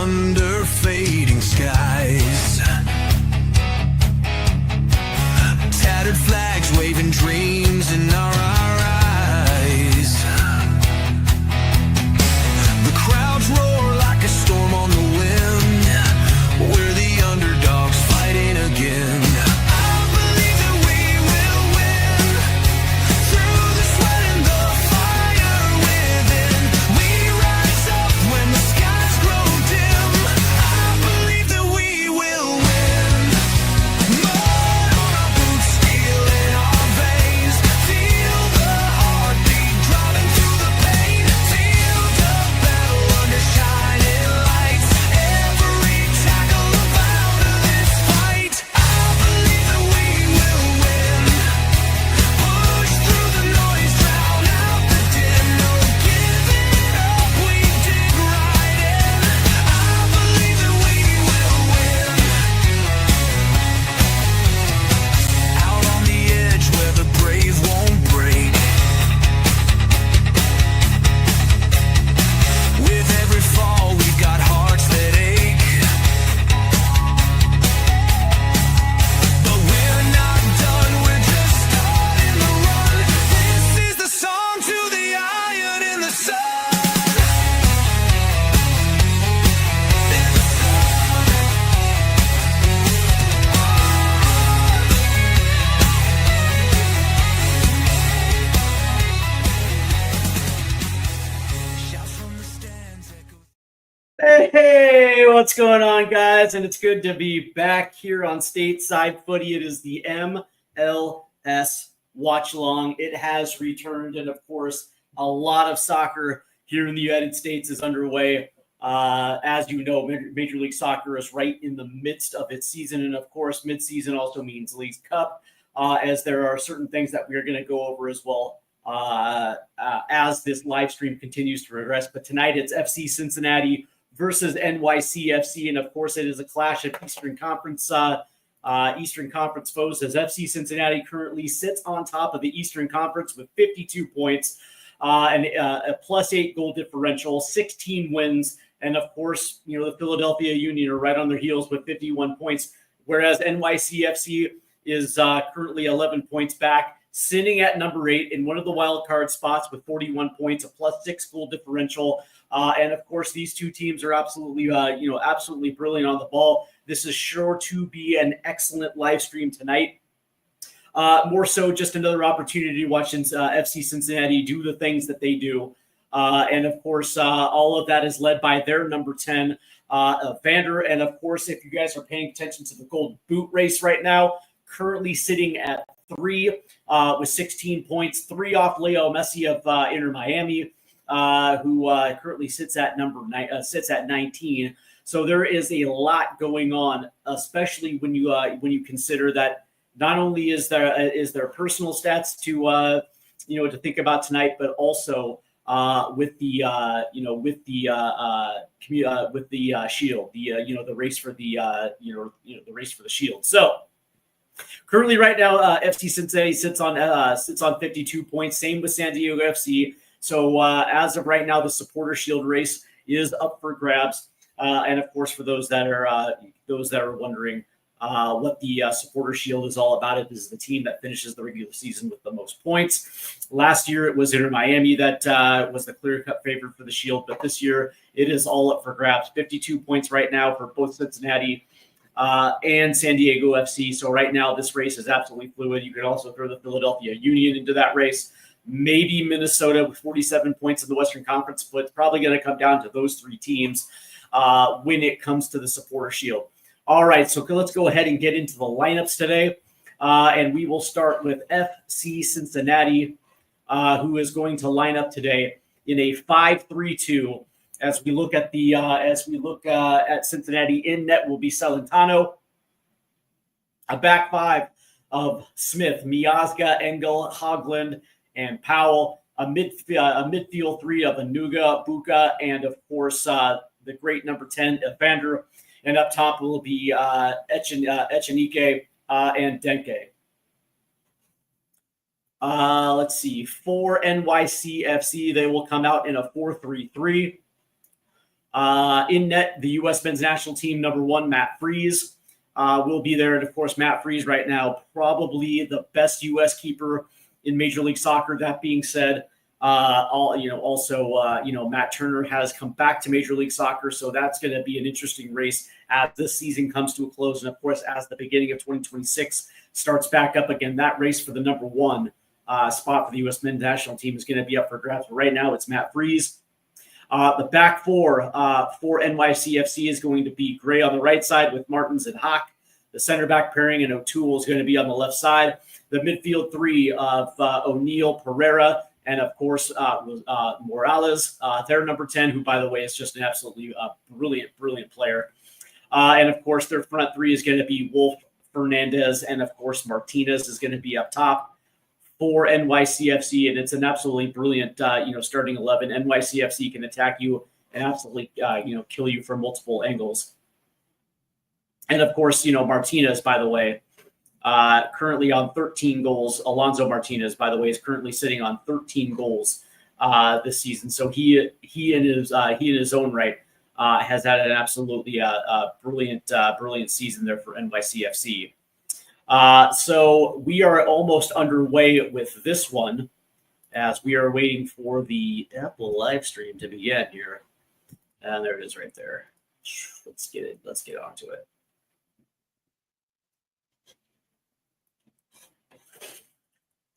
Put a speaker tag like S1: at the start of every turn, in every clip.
S1: under fading skies. Tattered flags waving dreams in our eyes. The crowds roar like a storm on the wind. We're the underdogs fighting again.
S2: Hey, what's going on, guys? And it's good to be back here on Stateside Footy. It is the MLS Watchalong. It has returned, and of course, a lot of soccer here in the United States is underway. As you know, Major League Soccer is right in the midst of its season, and of course, mid-season also means Leagues Cup, as there are certain things that we are going to go over as well as this live stream continues to progress. But tonight, it's FC Cincinnati versus NYCFC, and of course, it is a clash of Eastern Conference foes, as FC Cincinnati currently sits on top of the Eastern Conference with 52 points and a +8 goal differential, 16 wins, and of course, you know, the Philadelphia Union are right on their heels with 51 points, whereas NYCFC is currently 11 points back, sitting at number 8 in one of the wild card spots with 41 points, a +6 goal differential. And of course, these two teams are absolutely brilliant on the ball. This is sure to be an excellent live stream tonight. More so just another opportunity to watch FC Cincinnati do the things that they do. And of course, all of that is led by their number 10, Vander. And of course, if you guys are paying attention to the Gold Boot race right now, currently sitting at 3 with 16 points, 3 off Leo Messi of Inter Miami, who currently sits at 19. So there is a lot going on, especially when you consider that not only is there personal stats to think about tonight, but also with the Shield, the race for the race for the Shield. So currently, right now, FC Cincinnati sits on 52 points. Same with San Diego FC. So as of right now, the Supporter Shield race is up for grabs. And of course, for those that are wondering what the Supporter Shield is all about, it is the team that finishes the regular season with the most points. Last year, it was Inter Miami that was the clear-cut favorite for the Shield, but this year it is all up for grabs. 52 points right now for both Cincinnati and San Diego FC. So right now, this race is absolutely fluid. You could also throw the Philadelphia Union into that race. Maybe Minnesota with 47 points in the Western Conference, but it's probably going to come down to those 3 teams when it comes to the Supporter Shield. All right, so let's go ahead and get into the lineups today. And we will start with FC Cincinnati, who is going to line up today in a 5-3-2. As we look at at Cincinnati, in net will be Celentano. A back 5 of Smith, Miazga, Engel, Hogland, and Powell. A midfield 3 of Anuga, Buka, and of course the great number 10, Vander. And up top will be Echenike and Denke. Let's see. For NYCFC, they will come out in a 4-3-3. In net, the U.S. men's national team, number 1, Matt Freese, will be there. And, of course, Matt Freese right now, probably the best U.S. keeper in Major League Soccer. That being said, Matt Turner has come back to Major League Soccer, so that's going to be an interesting race as this season comes to a close. And, of course, as the beginning of 2026 starts back up again, that race for the number 1 spot for the U.S. men's national team is going to be up for grabs. Right now, it's Matt Freese. The back four for NYCFC is going to be Gray on the right side with Martins and Hawk. The center back pairing and O'Toole is going to be on the left side. The midfield 3 of O'Neill, Pereira, and, of course, Morales, their number 10, who, by the way, is just an absolutely brilliant player. And, of course, their front 3 is going to be Wolf, Fernandez, and, of course, Martinez is going to be up top for NYCFC. And it's an absolutely brilliant, starting 11. NYCFC can attack you and absolutely, kill you from multiple angles. And, of course, Martinez, by the way, currently on 13 goals. Alonso Martinez, by the way, is currently sitting on 13 goals this season. So he in his own right has had an absolutely brilliant season there for NYCFC. So we are almost underway with this one as we are waiting for the Apple live stream to begin here. And there it is right there. Let's get onto it.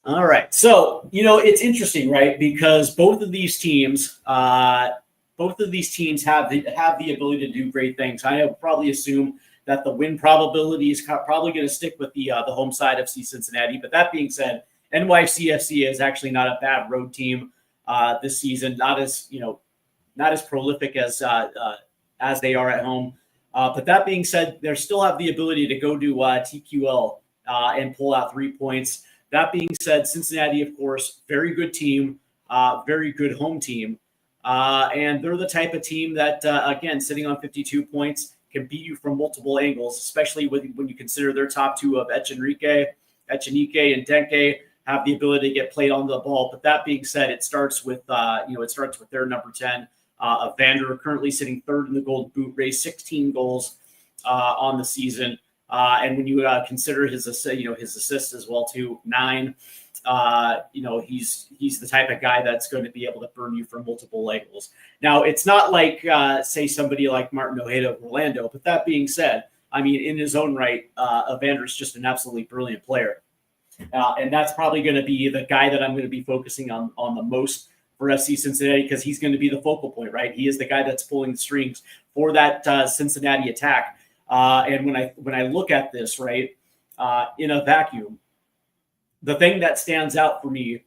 S2: All right. So, it's interesting, right? Because both of these teams have the ability to do great things. I would probably assume that the win probability is probably going to stick with the home side, FC Cincinnati. But that being said, NYCFC is actually not a bad road team this season. Not as prolific as they are at home. But that being said, they still have the ability to go to TQL and pull out 3 points. That being said, Cincinnati, of course, very good team, very good home team. And they're the type of team that, again, sitting on 52 points, can beat you from multiple angles, especially when you consider their top 2 of Echenike and Denke have the ability to get played on the ball. But that being said, it starts with their number 10, Evander, currently sitting 3rd in the Gold Boot race, 16 goals on the season. And when you consider his assists as well too, 9, he's the type of guy that's going to be able to burn you from multiple angles. Now, it's not like, say, somebody like Martin Ojeda of Orlando, but that being said, I mean, in his own right, Evander is just an absolutely brilliant player. And that's probably going to be the guy that I'm going to be focusing on the most for FC Cincinnati, because he's going to be the focal point, right? He is the guy that's pulling the strings for that Cincinnati attack. And when I look at this, right, in a vacuum, the thing that stands out for me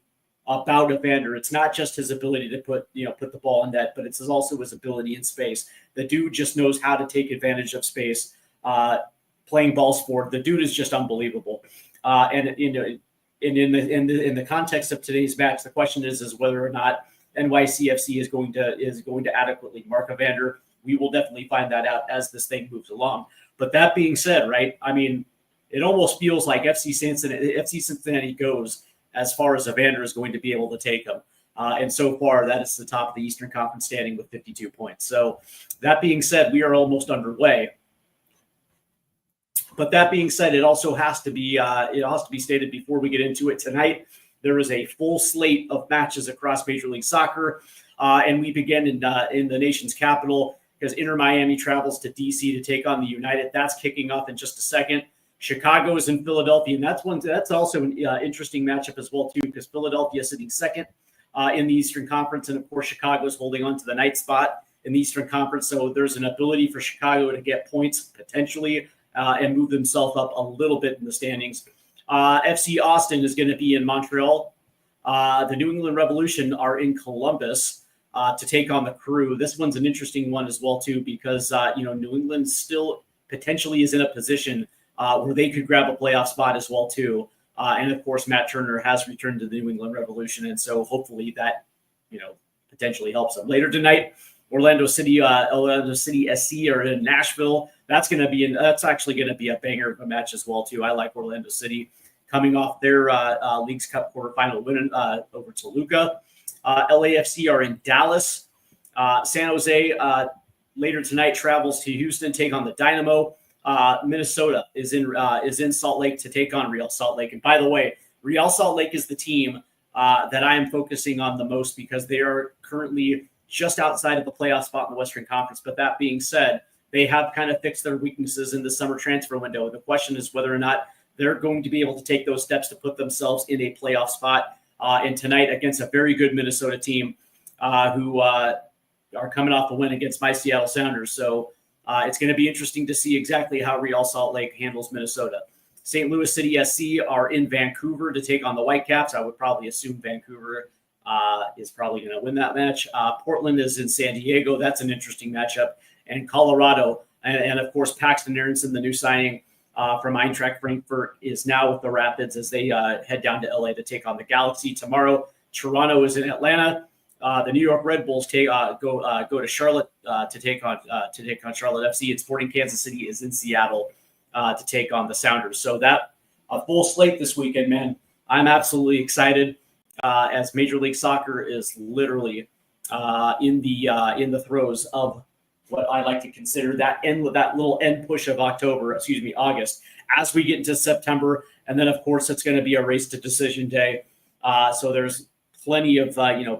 S2: about Evander, it's not just his ability to put the ball in net, but it's also his ability in space. The dude just knows how to take advantage of space, playing balls forward. The dude is just unbelievable. And in the context of today's match, the question is whether or not NYCFC is going to adequately mark Evander. We will definitely find that out as this thing moves along. But that being said, right, I mean, it almost feels like FC Cincinnati goes as far as Evander is going to be able to take him. And so far, that is the top of the Eastern Conference standing with 52 points. So that being said, we are almost underway. But that being said, it also has to be stated before we get into it tonight. There is a full slate of matches across Major League Soccer, and we begin in the nation's capital, because Inter Miami travels to D.C. to take on the United. That's kicking off in just a second. Chicago is in Philadelphia, and that's also an interesting matchup as well too, because Philadelphia is sitting second in the Eastern Conference, and of course Chicago is holding on to the ninth spot in the Eastern Conference. So there's an ability for Chicago to get points potentially and move themselves up a little bit in the standings. FC Austin is going to be in Montreal. The New England Revolution are in Columbus to take on the Crew. This one's an interesting one as well too, because New England still potentially is in a position where they could grab a playoff spot as well too. And of course, Matt Turner has returned to the New England Revolution, and so hopefully that potentially helps them. Later tonight, Orlando City SC are in Nashville. That's actually going to be a banger of a match as well too. I like Orlando City coming off their Leagues Cup quarterfinal win over Toluca. LAFC are in Dallas. San Jose later tonight travels to Houston, take on the Dynamo. Minnesota is in Salt Lake to take on Real Salt Lake. And by the way, Real Salt Lake is the team that I am focusing on the most because they are currently just outside of the playoff spot in the Western Conference. But that being said, they have kind of fixed their weaknesses in the summer transfer window. The question is whether or not they're going to be able to take those steps to put themselves in a playoff spot. And tonight against a very good Minnesota team who are coming off the win against my Seattle Sounders. So it's going to be interesting to see exactly how Real Salt Lake handles Minnesota. St. Louis City SC are in Vancouver to take on the Whitecaps. I would probably assume Vancouver is probably going to win that match. Portland is in San Diego. That's an interesting matchup. And Colorado, and of course, Paxton Aronson, the new signing from Eintracht Frankfurt, is now with the Rapids as they head down to LA to take on the Galaxy. Tomorrow, Toronto is in Atlanta. The New York Red Bulls go to Charlotte to take on Charlotte FC, and Sporting Kansas City is in Seattle to take on the Sounders. So that a full slate this weekend, man. I'm absolutely excited as Major League Soccer is literally in the throes of what I like to consider that little end push of August, as we get into September, and then of course it's going to be a race to decision day. So there's plenty of good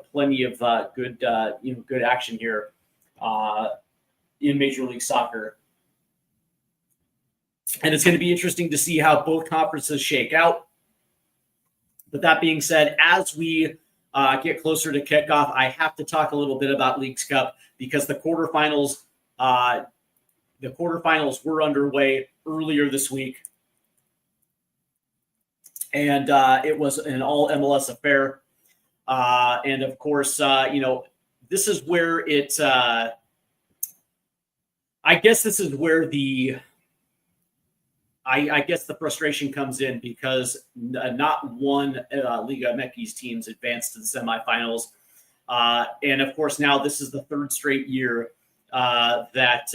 S2: action here in Major League Soccer, and it's going to be interesting to see how both conferences shake out. But that being said, as we get closer to kickoff, I have to talk a little bit about Leagues Cup because the quarterfinals were underway earlier this week, and it was an all MLS affair. And of course, this is where it. I guess this is where the frustration comes in because not one Liga MX teams advanced to the semifinals. And of course, now this is the third straight year that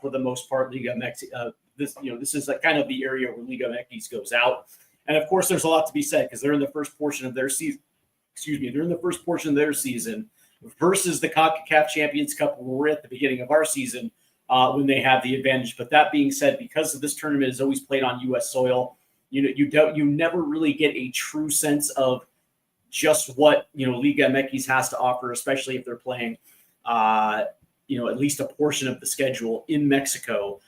S2: for the most part, Liga MX, this is like kind of the area where Liga MX goes out. And of course, there's a lot to be said because they're in the first portion of their season. They're in the first portion of their season versus the CONCACAF Champions Cup when we're at the beginning of our season when they have the advantage. But that being said, because of this tournament is always played on U.S. soil, you never really get a true sense of just what Liga MX has to offer, especially if they're playing at least a portion of the schedule in Mexico,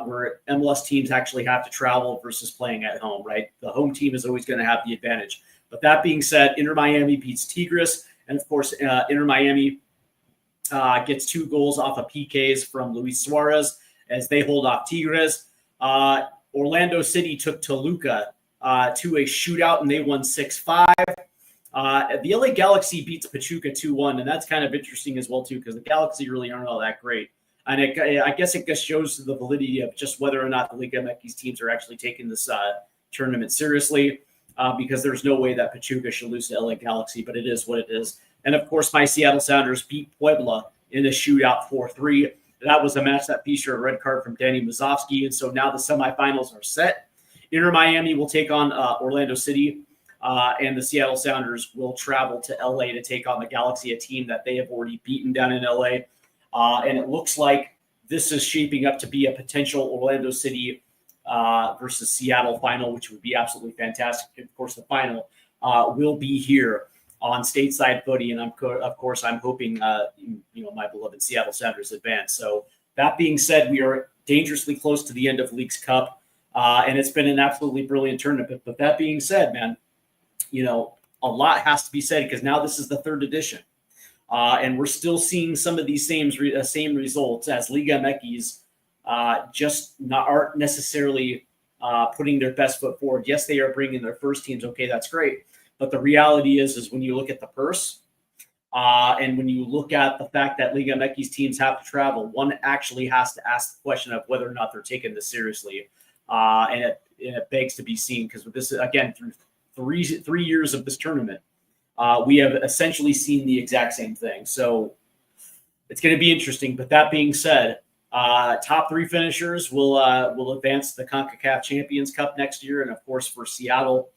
S2: where MLS teams actually have to travel versus playing at home, right? The home team is always going to have the advantage. But that being said, Inter Miami beats Tigres, and of course, Inter Miami gets 2 goals off of PKs from Luis Suarez as they hold off Tigres. Orlando City took Toluca to a shootout, and they won 6-5. The LA Galaxy beats Pachuca 2-1, and that's kind of interesting as well, too, because the Galaxy really aren't all that great. And I guess it just shows the validity of just whether or not the Liga MX teams are actually taking this tournament seriously, because there's no way that Pachuca should lose to LA Galaxy, but it is what it is. And, of course, my Seattle Sounders beat Puebla in a shootout 4-3. That was a match that featured a red card from Danny Mazovsky, and so now the semifinals are set. Inter Miami will take on Orlando City, and the Seattle Sounders will travel to LA to take on the Galaxy, a team that they have already beaten down in LA. And it looks like this is shaping up to be a potential Orlando City versus Seattle final, which would be absolutely fantastic. Of course, the final will be here on stateside footy, and I'm hoping my beloved Seattle Sounders advance. So that being said, we are dangerously close to the end of Leagues Cup, and it's been an absolutely brilliant tournament. But that being said, man, a lot has to be said because now this is the 3rd edition. And we're still seeing some of these same results as Liga MX aren't necessarily putting their best foot forward. Yes, they are bringing their first teams. Okay, that's great. But the reality is when you look at the purse and when you look at the fact that Liga MX teams have to travel, one actually has to ask the question of whether or not they're taking this seriously. And it begs to be seen because with this, again, through three years of this tournament, we have essentially seen the exact same thing. So it's going to be interesting. But that being said, top 3 finishers will advance to the CONCACAF Champions Cup next year. And, of course, for Seattle,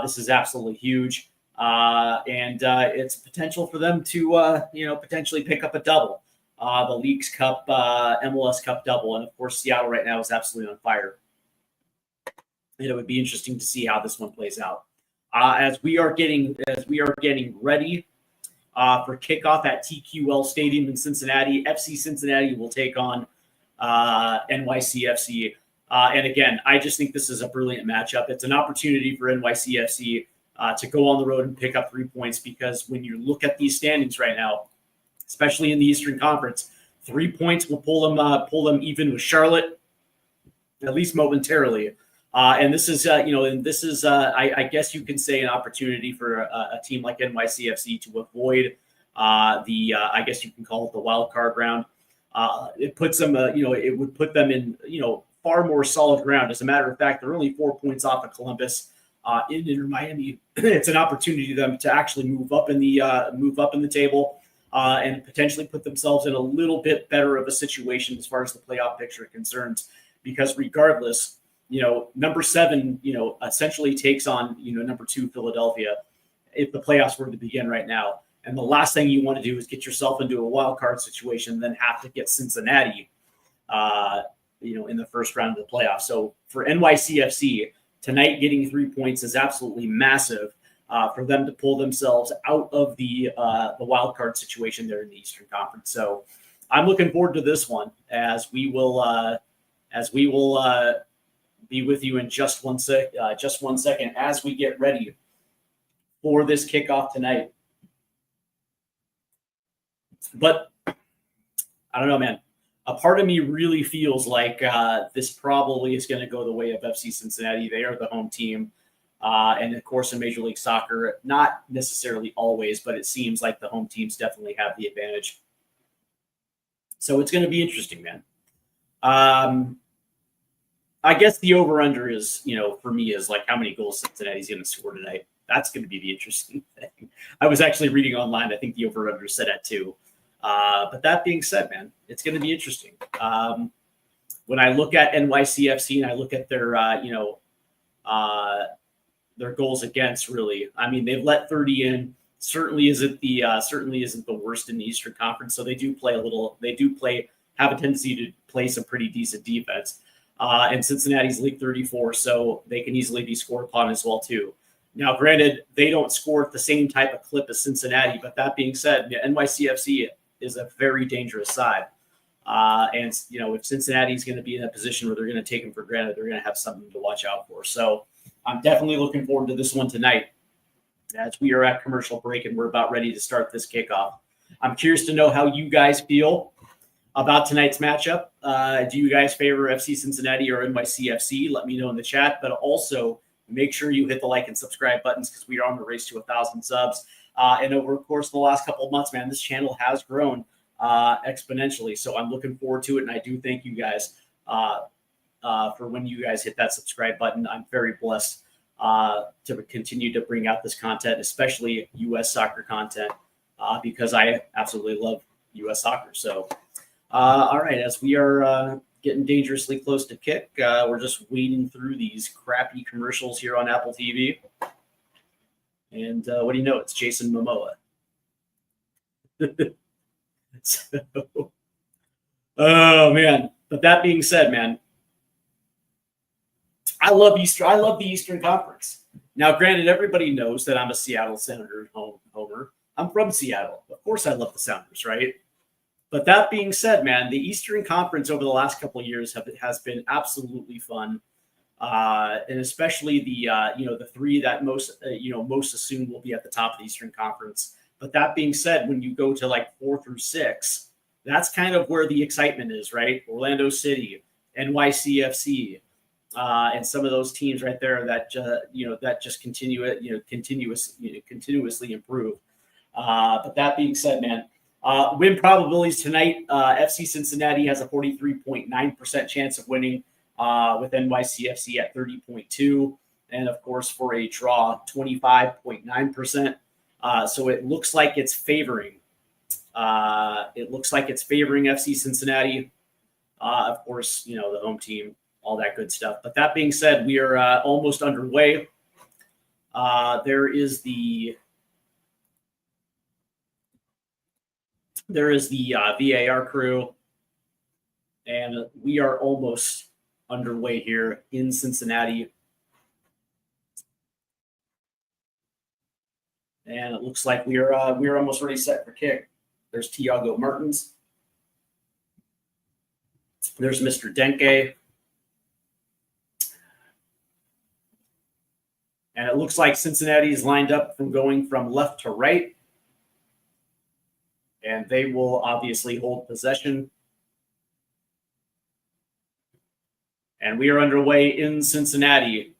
S2: this is absolutely huge. and it's potential for them to, potentially pick up a double, the Leagues Cup, MLS Cup double. And of course, Seattle right now is absolutely on fire. And it would be interesting to see how this one plays out. As we are getting ready for kickoff at TQL Stadium in Cincinnati, FC Cincinnati will take on NYCFC. And again, I just think this is a brilliant matchup. It's an opportunity for NYCFC to go on the road and pick up 3 points, because when you look at these standings right now, especially in the Eastern Conference, 3 points will pull them even with Charlotte, at least momentarily. And this is, I guess you can say, an opportunity for a team like NYCFC to avoid I guess you can call it the wild card round. It puts them, it would put them in, far more solid ground. As a matter of fact, they're only 4 points off of Columbus in Inter Miami. It's an opportunity for them to actually move up in the table and potentially put themselves in a little bit better of a situation as far as the playoff picture concerns. Because regardless, number 7, essentially takes on, number 2 Philadelphia if the playoffs were to begin right now. And the last thing you want to do is get yourself into a wild card situation, then have to get Cincinnati, in the first round of the playoffs. So for NYCFC tonight, getting 3 points is absolutely massive for them to pull themselves out of the wild card situation there in the Eastern Conference. So I'm looking forward to this one, as we will be with you in just one second as we get ready for this kickoff tonight. But I don't know, man. A part of me really feels like this probably is going to go the way of FC Cincinnati. They are the home team. And of course, in Major League Soccer, not necessarily always, but it seems like the home teams definitely have the advantage. So it's going to be interesting, man. I guess the over-under is, for me, is like how many goals Cincinnati's going to score tonight. That's going to be the interesting thing. I was actually reading online. I think the over-under is set at 2. But that being said, man, it's going to be interesting. When I look at NYCFC and I look at their goals against, really, I mean, they've let 30 in. Certainly isn't the worst in the Eastern Conference. So they do have a tendency to play some pretty decent defense. And Cincinnati's League 34, so they can easily be scored upon as well too. Now, granted, they don't score at the same type of clip as Cincinnati, but that being said, NYCFC is a very dangerous side. And if Cincinnati's going to be in a position where they're going to take them for granted, they're going to have something to watch out for. So I'm definitely looking forward to this one tonight, as we are at commercial break and we're about ready to start this kickoff. I'm curious to know how you guys feel about tonight's matchup. Do you guys favor FC Cincinnati or NYCFC? Let me know in the chat, but also make sure you hit the like and subscribe buttons, because we are on the race to 1,000 subs. And over the course of the last couple of months, man, this channel has grown exponentially. So I'm looking forward to it. And I do thank you guys for when you guys hit that subscribe button. I'm very blessed to continue to bring out this content, especially U.S. soccer content, because I absolutely love U.S. soccer. So, all right, as we are getting dangerously close to kick, we're just wading through these crappy commercials here on Apple TV. And what do you know? It's Jason Momoa. So, oh, man. But that being said, man, I love the Eastern Conference. Now, granted, everybody knows that I'm a Seattle Sounders homer. I'm from Seattle. Of course I love the Sounders, right? But that being said, man, the Eastern Conference over the last couple of years has been absolutely fun. And especially the 3 that most assumed will be at the top of the Eastern Conference. But that being said, when you go to like 4 through 6, that's kind of where the excitement is, right? Orlando City, NYCFC, and some of those teams right there that just continuously improve. But that being said, man, win probabilities tonight. FC Cincinnati has a 43.9% chance of winning, with NYCFC at 30.2%, and of course for a draw, 25.9%. So it looks like it's favoring. FC Cincinnati. Of course, the home team, all that good stuff. But that being said, we are almost underway. There is the There is the VAR crew, and we are almost underway here in Cincinnati. And it looks like we're almost ready set for kick. There's Thiago Martins. There's Mr. Denke. And it looks like Cincinnati is lined up from going from left to right. And they will obviously hold possession. And we are underway in Cincinnati.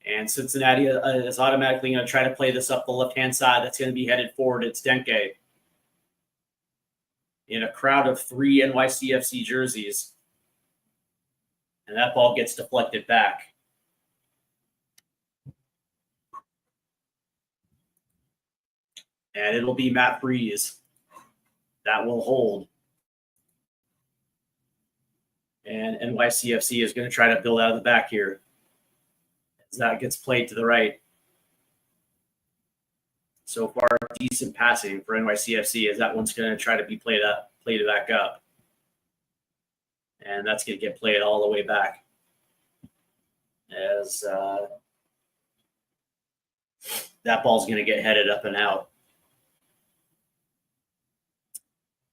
S2: And Cincinnati is automatically going to try to play this up the left-hand side. That's going to be headed forward. It's Denke. In a crowd of 3 NYCFC jerseys. And that ball gets deflected back. And it'll be Matt Freeze that will hold. And NYCFC is going to try to build out of the back here. As that gets played to the right. So far, decent passing for NYCFC as that one's going to try to be played back up. And that's going to get played all the way back. As that ball's going to get headed up and out.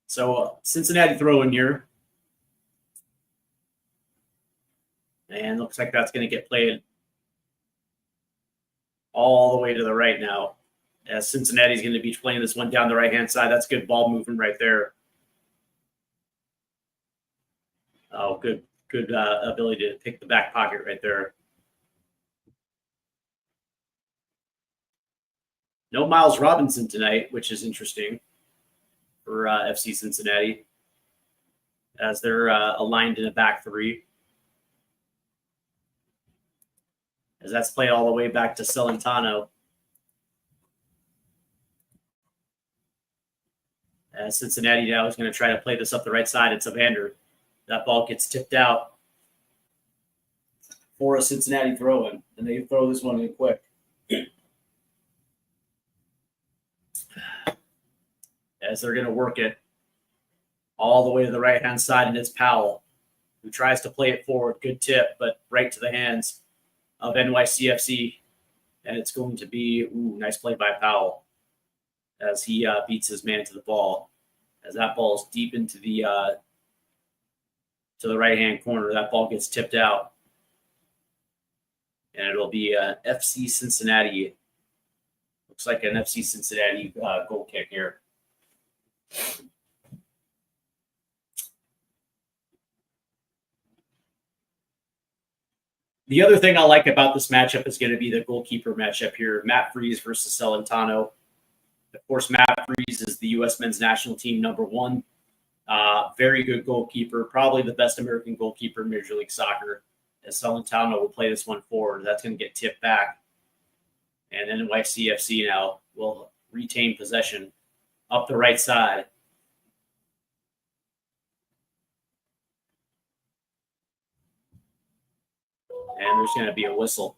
S2: So Cincinnati throw in here. And looks like that's going to get played all the way to the right now. As Cincinnati's going to be playing this one down the right-hand side. That's good ball movement right there. Oh, good ability to pick the back pocket right there. No Miles Robinson tonight, which is interesting for FC Cincinnati, as they're aligned in a back 3. As that's played all the way back to Celentano. As Cincinnati now is going to try to play this up the right side. It's Evander. That ball gets tipped out for a Cincinnati throw-in, and they throw this one in quick. As they're going to work it all the way to the right-hand side, and it's Powell, who tries to play it forward. Good tip, but right to the hands of NYCFC, and it's going to be nice play by Powell as he beats his man to the ball. As that ball is deep into the right-hand corner, that ball gets tipped out, and it'll be FC Cincinnati. Looks like an FC Cincinnati goal kick here. The other thing I like about this matchup is going to be the goalkeeper matchup here. Matt Freeze versus Celentano. Of course, Matt Freeze is the U.S. men's national team #1. Very good goalkeeper, probably the best American goalkeeper in Major League Soccer. As Celentano will play this one forward. That's going to get tipped back. And NYCFC now will retain possession up the right side. And there's going to be a whistle.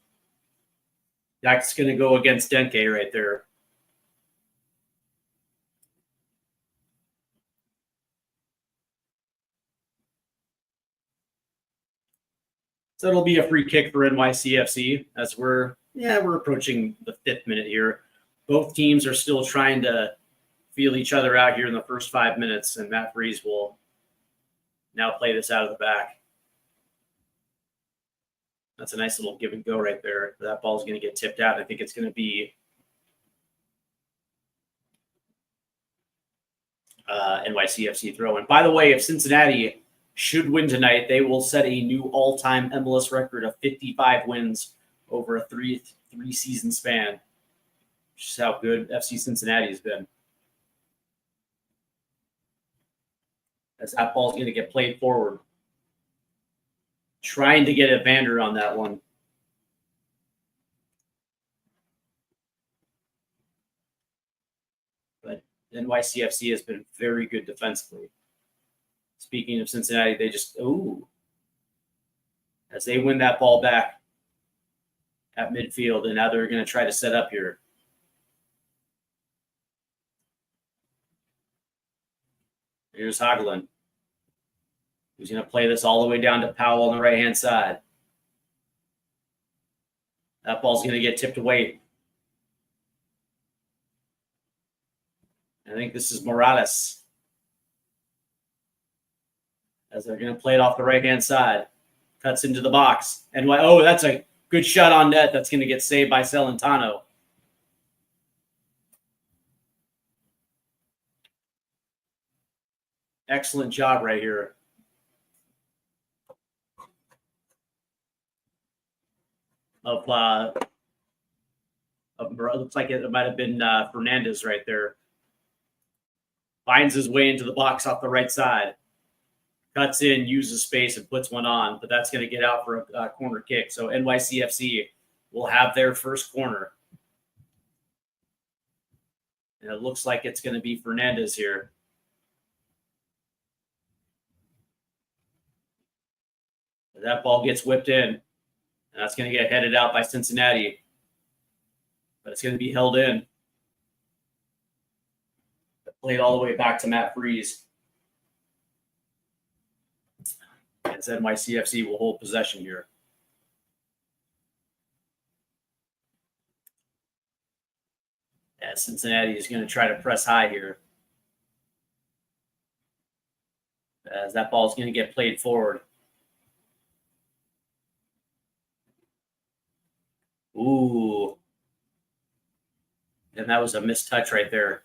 S2: That's going to go against Denke right there. So it'll be a free kick for NYCFC as we're approaching the 5th minute here. Both teams are still trying to feel each other out here in the first 5 minutes, and Matt Freeze will now play this out of the back. That's a nice little give and go right there. That ball is going to get tipped out. I think it's going to be NYCFC throw. And by the way, if Cincinnati should win tonight, they will set a new all-time MLS record of 55 wins over a three-season span, which is how good FC Cincinnati has been. As that ball is going to get played forward. Trying to get Evander on that one. But NYCFC has been very good defensively. Speaking of Cincinnati, they just, as they win that ball back at midfield, and now they're going to try to set up here. Here's Hagelin, who's going to play this all the way down to Powell on the right-hand side. That ball's going to get tipped away. I think this is Morales, as they're going to play it off the right-hand side. Cuts into the box. And oh, that's a good shot on net. That's going to get saved by Celentano. Excellent job right here. Looks like it might have been Fernandez right there. Finds his way into the box off the right side. Cuts in, uses space, and puts one on. But that's going to get out for a corner kick. So NYCFC will have their first corner. And it looks like it's going to be Fernandez here. That ball gets whipped in. And that's going to get headed out by Cincinnati. But it's going to be held in. Played all the way back to Matt Freeze. As NYCFC will hold possession here. As Cincinnati is going to try to press high here. As that ball is going to get played forward. Ooh. And that was a missed touch right there.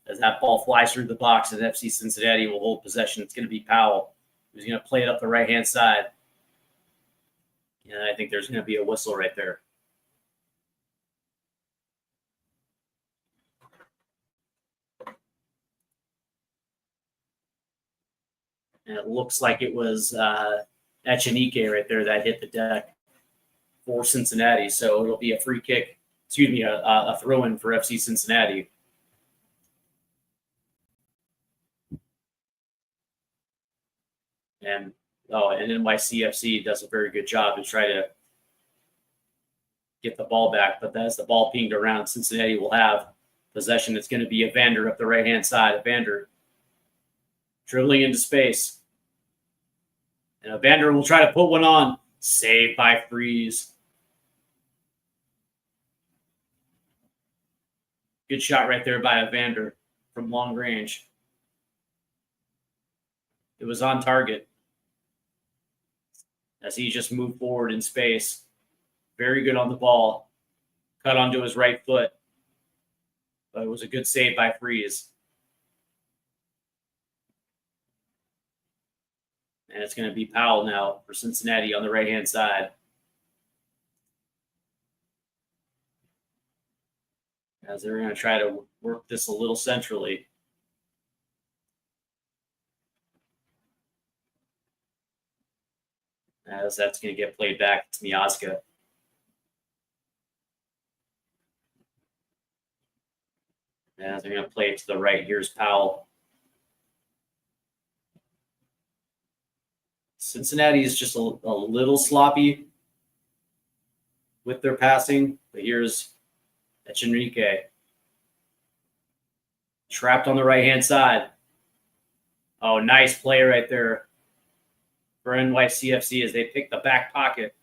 S2: As that ball flies through the box and FC Cincinnati will hold possession. It's going to be Powell, who's going to play it up the right-hand side. And I think there's going to be a whistle right there. And it looks like it was Echenike right there that hit the deck for Cincinnati. So it'll be a free kick, a throw-in for FC Cincinnati. And NYCFC does a very good job to try to get the ball back. But as the ball pinged around, Cincinnati will have possession. It's going to be Evander up the right-hand side. Evander dribbling into space. And Evander will try to put one on. Saved by Freeze. Good shot right there by Evander from long range. It was on target as he just moved forward in space. Very good on the ball. Cut onto his right foot. But it was a good save by Freeze. And it's going to be Powell now for Cincinnati on the right-hand side. As they're going to try to work this a little centrally. As that's going to get played back to Miazga. As they're going to play it to the right, here's Powell. Cincinnati is just a little sloppy with their passing, but here's Echenike. Trapped on the right-hand side. Oh, nice play right there for NYCFC as they pick the back pocket.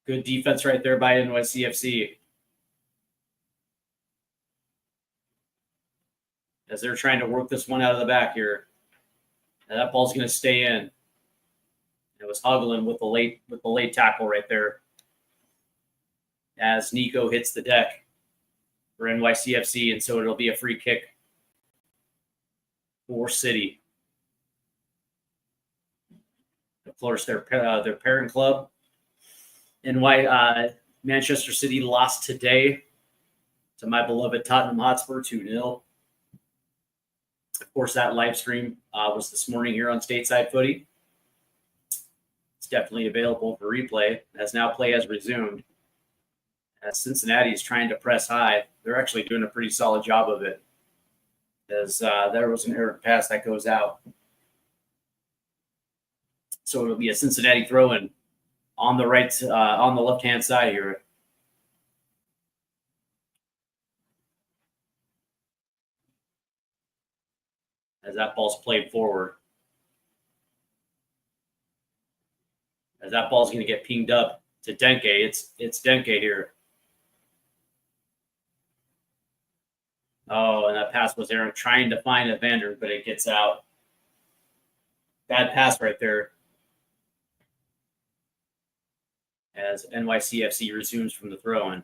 S2: Good defense right there by NYCFC. As they're trying to work this one out of the back here. And that ball's going to stay in. It was Hagelin with the late tackle right there. As Nico hits the deck for NYCFC, and so it'll be a free kick for City. Of course, their parent club. Manchester City lost today to my beloved Tottenham Hotspur 2-0. Of course, that live stream was this morning here on Stateside Footy. It's definitely available for replay, as now play has resumed. As Cincinnati is trying to press high, they're actually doing a pretty solid job of it. As there was an errant pass that goes out. So it'll be a Cincinnati throw-in on the on the left-hand side here. that ball's played forward. As that ball's going to get pinged up to Denke. It's Denke here. Oh, and that pass was there trying to find Evander, but it gets out. Bad pass right there. As NYCFC resumes from the throw-in.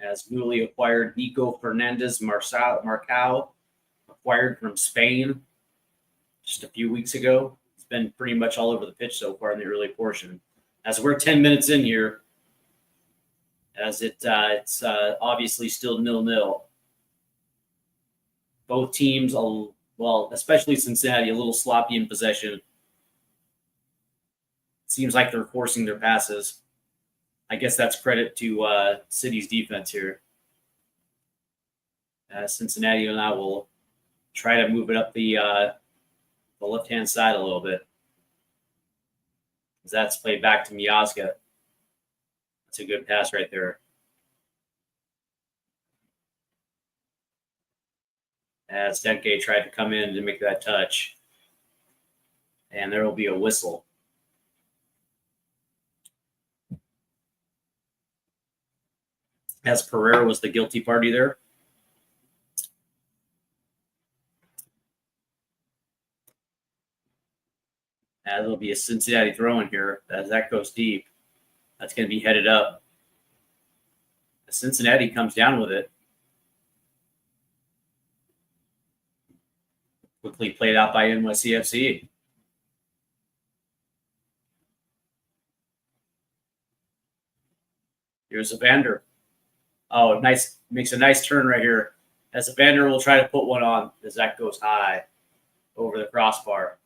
S2: As newly acquired Nico Fernandez Marcao, acquired from Spain just a few weeks ago. It's been pretty much all over the pitch so far in the early portion. As we're 10 minutes in here, as it's obviously still 0-0. Both teams, well, especially Cincinnati, a little sloppy in possession. Seems like they're forcing their passes. I guess that's credit to City's defense here. Cincinnati now will try to move it up the left-hand side a little bit. As that's played back to Miazga. That's a good pass right there. As Denke tried to come in to make that touch. And there will be a whistle. As Pereira was the guilty party there. As it'll be a Cincinnati throw-in here. As that goes deep. That's going to be headed up. As Cincinnati comes down with it. Quickly played out by NYCFC. Here's Evander. Oh, nice. Makes a nice turn right here. As Evander will try to put one on as that goes high over the crossbar.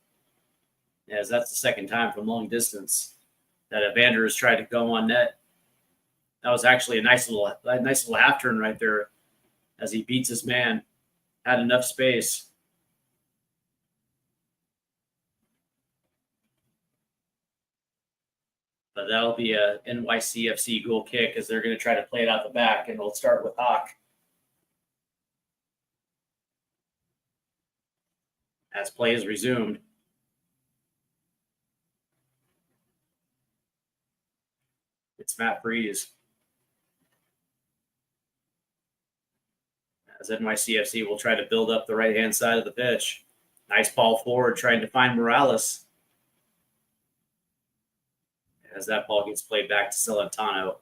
S2: As that's the second time from long distance that Evander has tried to go on net. That was actually a nice little half turn right there as he beats his man. Had enough space. But that'll be a NYCFC goal kick as they're going to try to play it out the back, and we'll start with Hawk. As play is resumed. It's Matt Breeze. As NYCFC will try to build up the right-hand side of the pitch. Nice ball forward, trying to find Morales. As that ball gets played back to Celentano,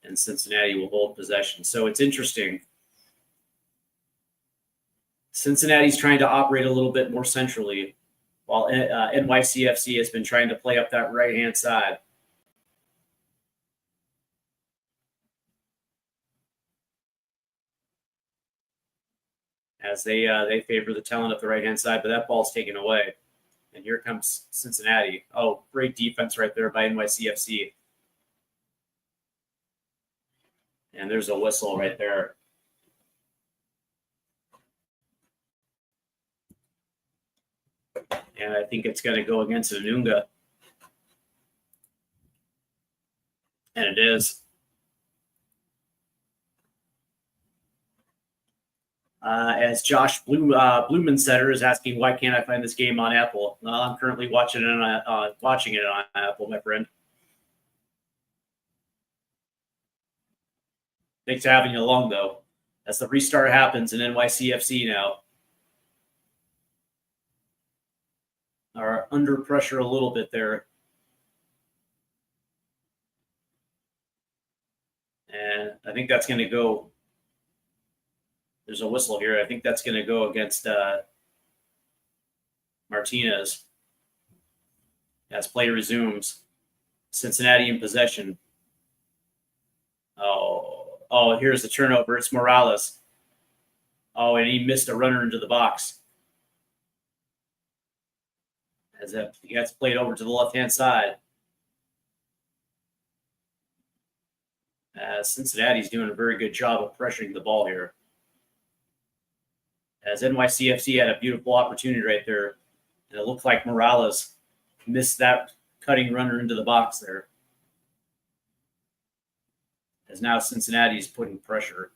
S2: and Cincinnati will hold possession. So it's interesting. Cincinnati's trying to operate a little bit more centrally, while NYCFC has been trying to play up that right-hand side. As they favor the talent up the right-hand side, but that ball's taken away. And here comes Cincinnati. Oh, great defense right there by NYCFC. And there's a whistle right there. And I think it's going to go against Anunga. And it is. As Josh Blumensetter is asking, why can't I find this game on Apple? I'm currently watching it on Apple, my friend. Thanks for having you along, though. As the restart happens in NYCFC now, are under pressure a little bit there. And I think that's going to go. There's a whistle here. I think that's going to go against Martinez. As play resumes. Cincinnati in possession. Oh, here's the turnover. It's Morales. Oh, and he missed a runner into the box. As that gets played over to the left-hand side. Cincinnati's doing a very good job of pressuring the ball here. As NYCFC had a beautiful opportunity right there. And it looked like Morales missed that cutting runner into the box there. as now Cincinnati is putting pressure.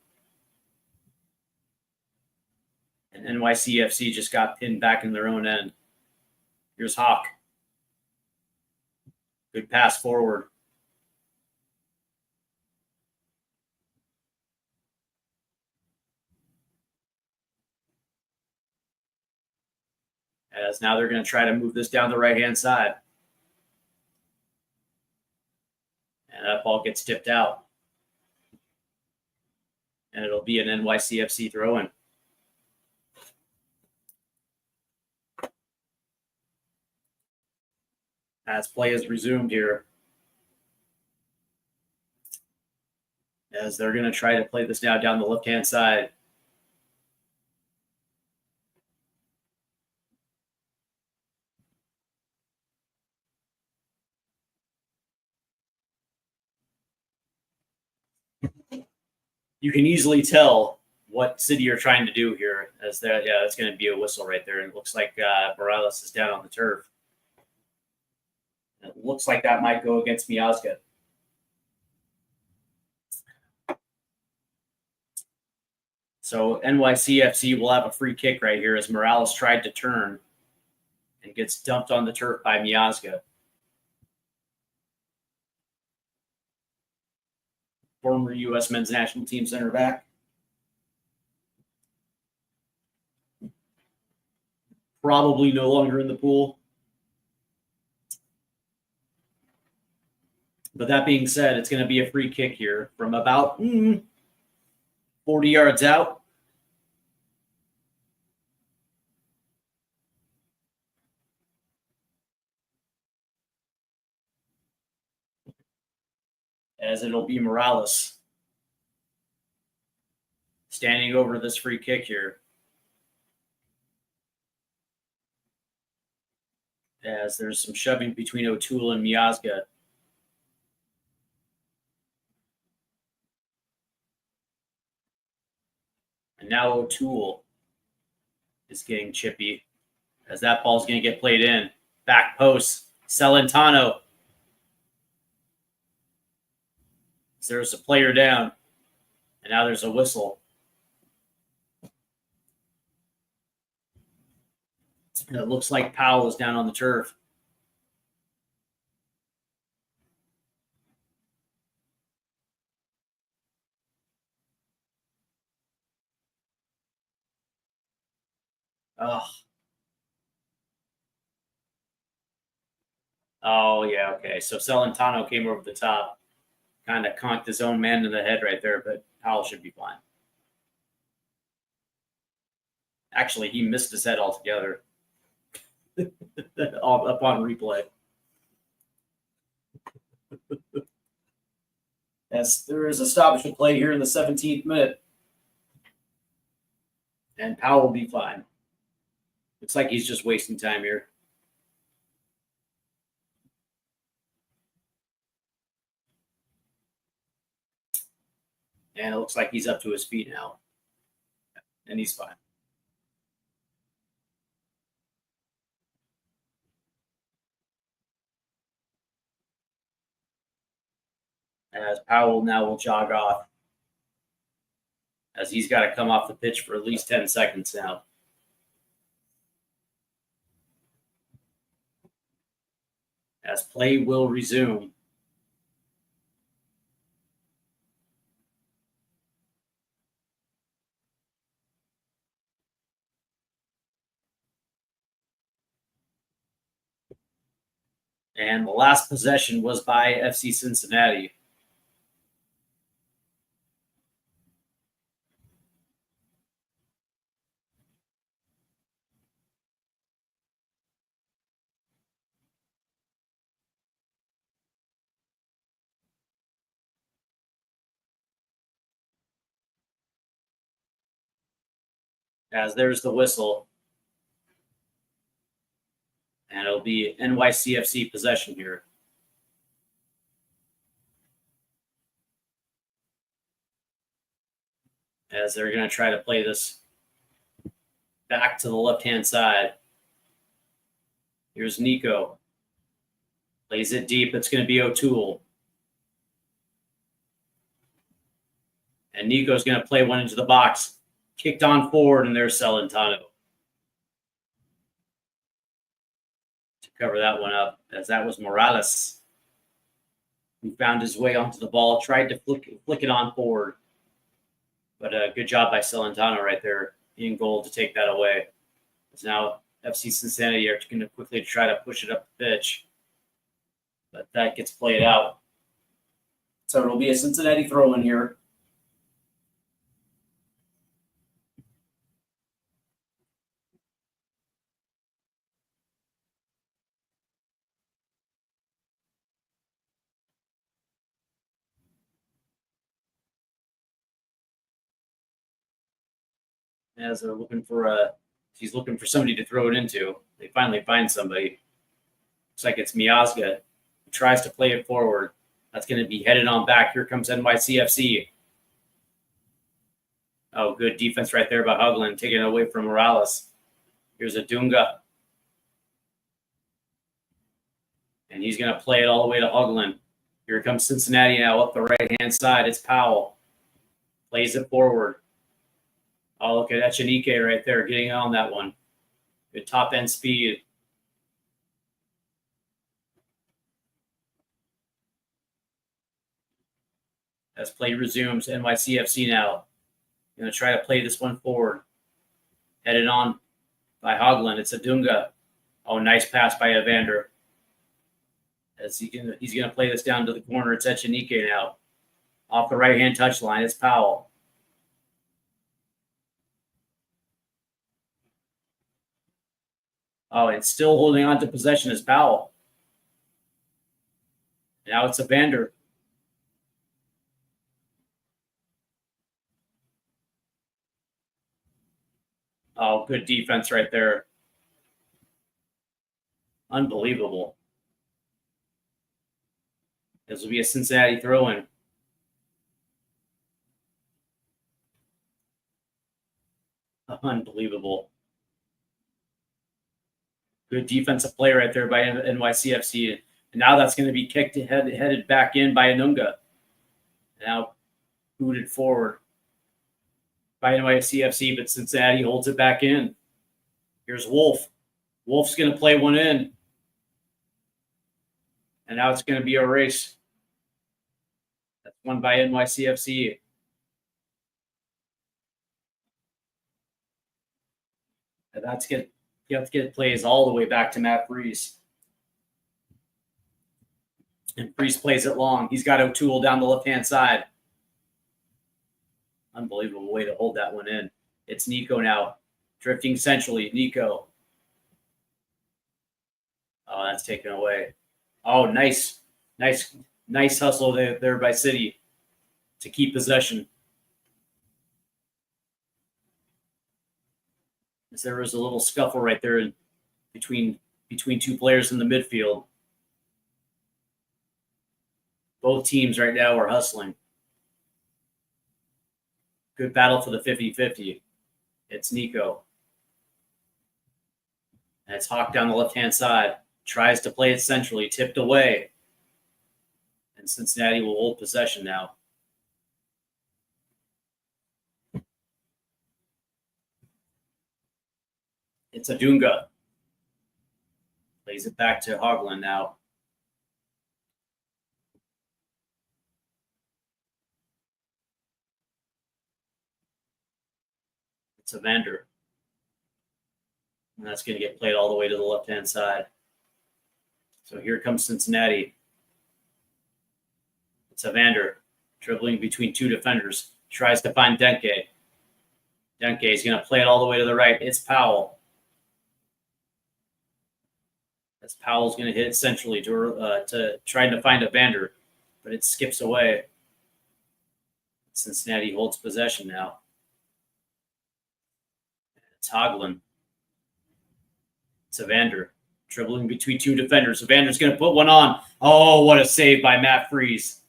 S2: And NYCFC just got pinned back in their own end. Here's Hawk. Good pass forward. As now they're going to try to move this down the right-hand side. And that ball gets tipped out. And it'll be an NYCFC throw-in. As play is resumed here. As they're going to try to play this now down the left-hand side. You can easily tell what City you're trying to do here, as there, yeah, that's going to be a whistle right there. And it looks like Morales is down on the turf. It looks like that might go against Miazga. So NYCFC will have a free kick right here as Morales tried to turn and gets dumped on the turf by Miazga. Former U.S. men's national team center back. Probably no longer in the pool. But that being said, it's going to be a free kick here from about 40 yards out. As it'll be Morales standing over this free kick here. As there's some shoving between O'Toole and Miazga. And now O'Toole is getting chippy as that ball's going to get played in. Back post, Celentano. So there's a player down, and now there's a whistle. And it looks like Powell is down on the turf. Oh, yeah, okay. So Celentano came over the top. Kind of conked his own man in the head right there, but Powell should be fine. Actually, he missed his head altogether upon replay. As there is a stoppage of play here in the 17th minute. And Powell will be fine. Looks like he's just wasting time here. And it looks like he's up to his feet now. And he's fine. As Powell now will jog off. As he's got to come off the pitch for at least 10 seconds now. As play will resume. And the last possession was by FC Cincinnati. As there's the whistle. And it'll be NYCFC possession here. As they're going to try to play this back to the left-hand side. Here's Nico. Plays it deep. It's going to be O'Toole. And Nico's going to play one into the box. Kicked on forward, and there's Celentano to cover that one up, as that was Morales who found his way onto the ball, tried to flick it on forward. But a good job by Celentano right there in goal to take that away. It's now FC Cincinnati are going to quickly try to push it up the pitch. But that gets played out. So it'll be a Cincinnati throw-in here. As they're looking for he's looking for somebody to throw it into. They finally find somebody. Looks like it's Miazga, who tries to play it forward. That's going to be headed on back. Here comes NYCFC. Oh, good defense right there by Hugland, taking it away from Morales. Here's a Dunga. And he's going to play it all the way to Hugland. Here comes Cincinnati now up the right-hand side. It's Powell. Plays it forward. Oh, look at Echenike right there, getting on that one. Good top-end speed. As play resumes, NYCFC now. Going to try to play this one forward. Headed on by Hogland. It's a Dunga. Oh, nice pass by Evander. As he's going to play this down to the corner. It's Echenike now. Off the right-hand touchline, it's Powell. Oh, and still holding on to possession is Powell. Now it's Evander. Oh, good defense right there. Unbelievable. This will be a Cincinnati throw-in. Unbelievable. Good defensive play right there by NYCFC. And now that's going to be kicked headed back in by Anunga. Now booted forward by NYCFC, but Cincinnati holds it back in. Here's Wolf. Wolf's going to play one in. And now it's going to be a race. That's won by NYCFC. And you have to get plays all the way back to Matt Freese. And Freese plays it long. He's got O'Toole down the left-hand side. Unbelievable way to hold that one in. It's Nico now, drifting centrally. Nico. Oh, that's taken away. Oh, nice hustle there by City to keep possession. As there was a little scuffle right there between two players in the midfield. Both teams right now are hustling. Good battle for the 50-50. It's Nico. And it's Hawk down the left-hand side. Tries to play it centrally, tipped away. And Cincinnati will hold possession now. It's Adunga. Plays it back to Hogland now. It's Evander. And that's going to get played all the way to the left-hand side. So here comes Cincinnati. It's Evander dribbling between two defenders. Tries to find Denke. Denke is going to play it all the way to the right. It's Powell. As Powell's going to hit it centrally to trying to find Evander, but it skips away. Cincinnati holds possession now. It's Hogland. It's Evander dribbling between two defenders. Evander's going to put one on. Oh, what a save by Matt Freese.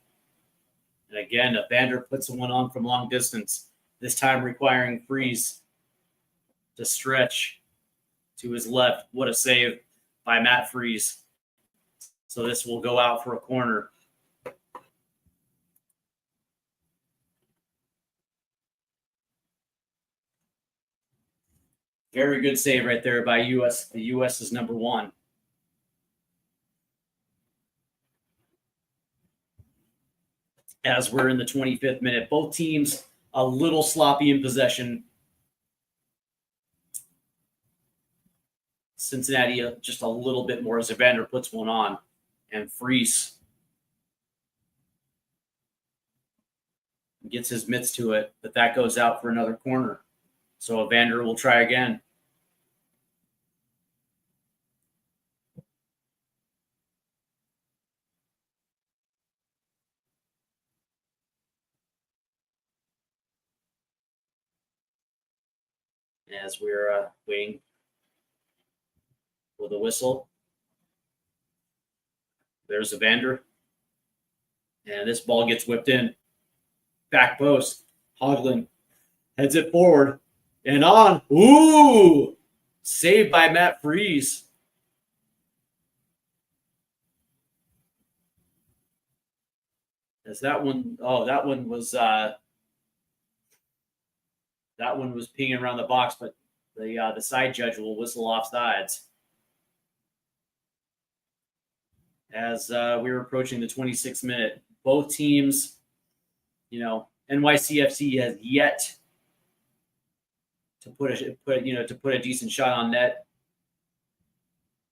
S2: And again, Evander puts one on from long distance, this time requiring Freese to stretch to his left. What a save by Matt Freese. So this will go out for a corner. Very good save right there by U.S. The U.S. is number one. As we're in the 25th minute, both teams a little sloppy in possession. Cincinnati just a little bit more as Evander puts one on, and Freese gets his mitts to it, but that goes out for another corner. So Evander will try again. As we're waiting for the whistle, there's Evander. And this ball gets whipped in. Back post. Hoagland heads it forward and on. Ooh! Saved by Matt Freese. As that one was pinging around the box, but the side judge will whistle offsides. As we were approaching the 26th minute, both teams, NYCFC has yet to put a decent shot on net.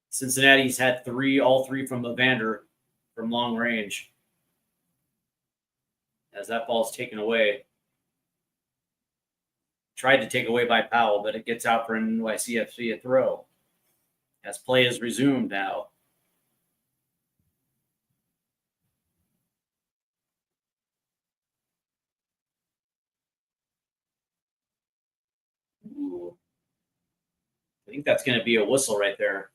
S2: Cincinnati's had all three from Evander from long range. As that ball's taken away. Tried to take away by Powell, but it gets out for NYCFC a throw. As play is resumed now. Ooh. I think that's going to be a whistle right there.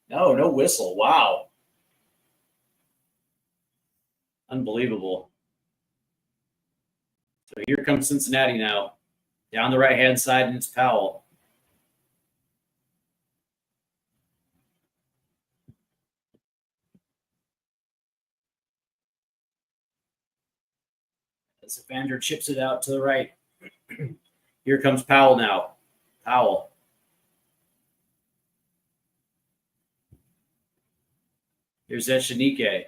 S2: No whistle. Wow. Unbelievable. So here comes Cincinnati now. Down the right-hand side, and it's Powell. As Evander chips it out to the right. Here comes Powell now. Powell. Here's Echenike.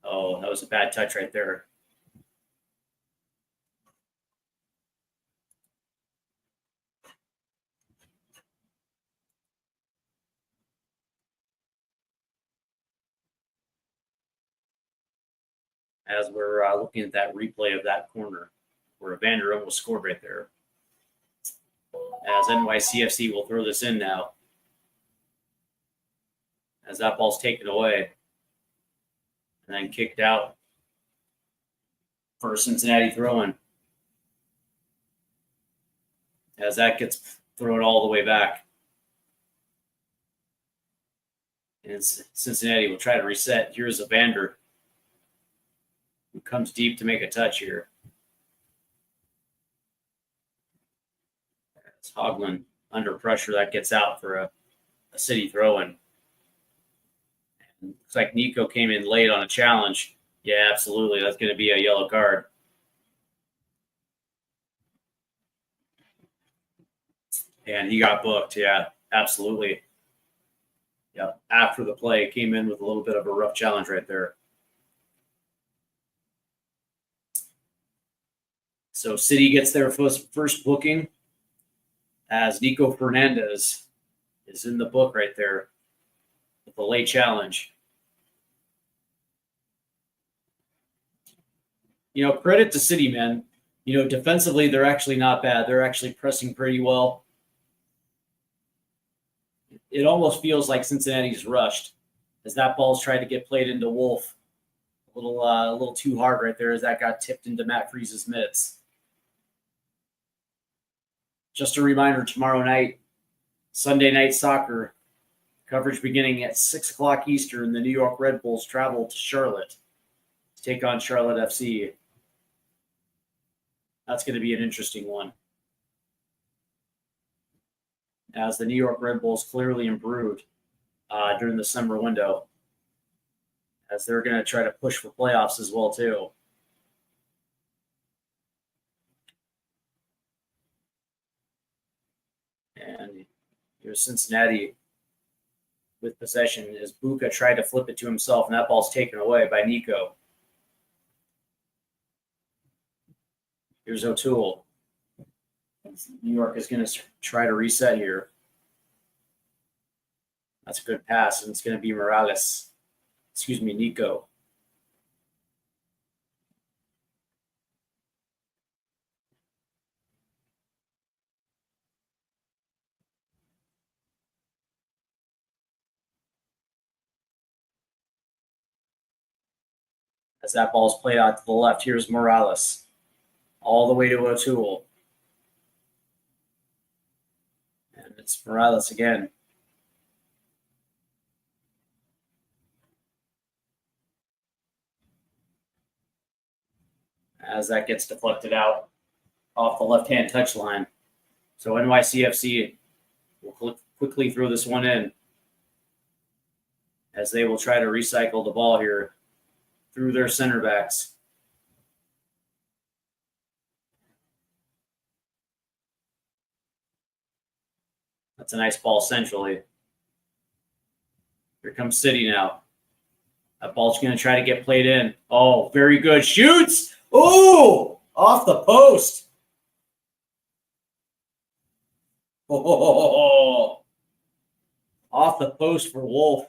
S2: Oh, that was a bad touch right there. As we're looking at that replay of that corner where Evander almost scored right there. As NYCFC will throw this in now. As that ball's taken away. And then kicked out for Cincinnati throwing. As that gets thrown all the way back. And Cincinnati will try to reset. Here's Evander, who comes deep to make a touch here. It's Hoagland under pressure. That gets out for a City throw-in. Looks like Nico came in late on a challenge. Yeah, absolutely. That's going to be a yellow card. And he got booked. Yeah, absolutely. Yeah, after the play, came in with a little bit of a rough challenge right there. So City gets their first booking as Nico Fernandez is in the book right there with a late challenge. Credit to City, man. Defensively, they're actually not bad. They're actually pressing pretty well. It almost feels like Cincinnati's rushed as that ball's tried to get played into Wolf. A little too hard right there as that got tipped into Matt Freese's mitts. Just a reminder, tomorrow night, Sunday Night Soccer, coverage beginning at 6 o'clock Eastern, the New York Red Bulls travel to Charlotte to take on Charlotte FC. That's going to be an interesting one. As the New York Red Bulls clearly improved during the summer window, as they're going to try to push for playoffs as well, too. And Here's Cincinnati with possession as Buka tried to flip it to himself, and that ball's taken away by Nico. Here's O'Toole. New York is going to try to reset here. That's a good pass, and it's going to be Morales. Excuse me, Nico. As that ball's played out to the left, here's Morales. All the way to O'Toole. And it's Morales again. As that gets deflected out off the left-hand touchline. So NYCFC will quickly throw this one in as they will try to recycle the ball here through their center backs. That's a nice ball centrally. Here comes City now. That ball's going to try to get played in. Oh, very good. Shoots! Oh, off the post. Oh, off the post for Wolf.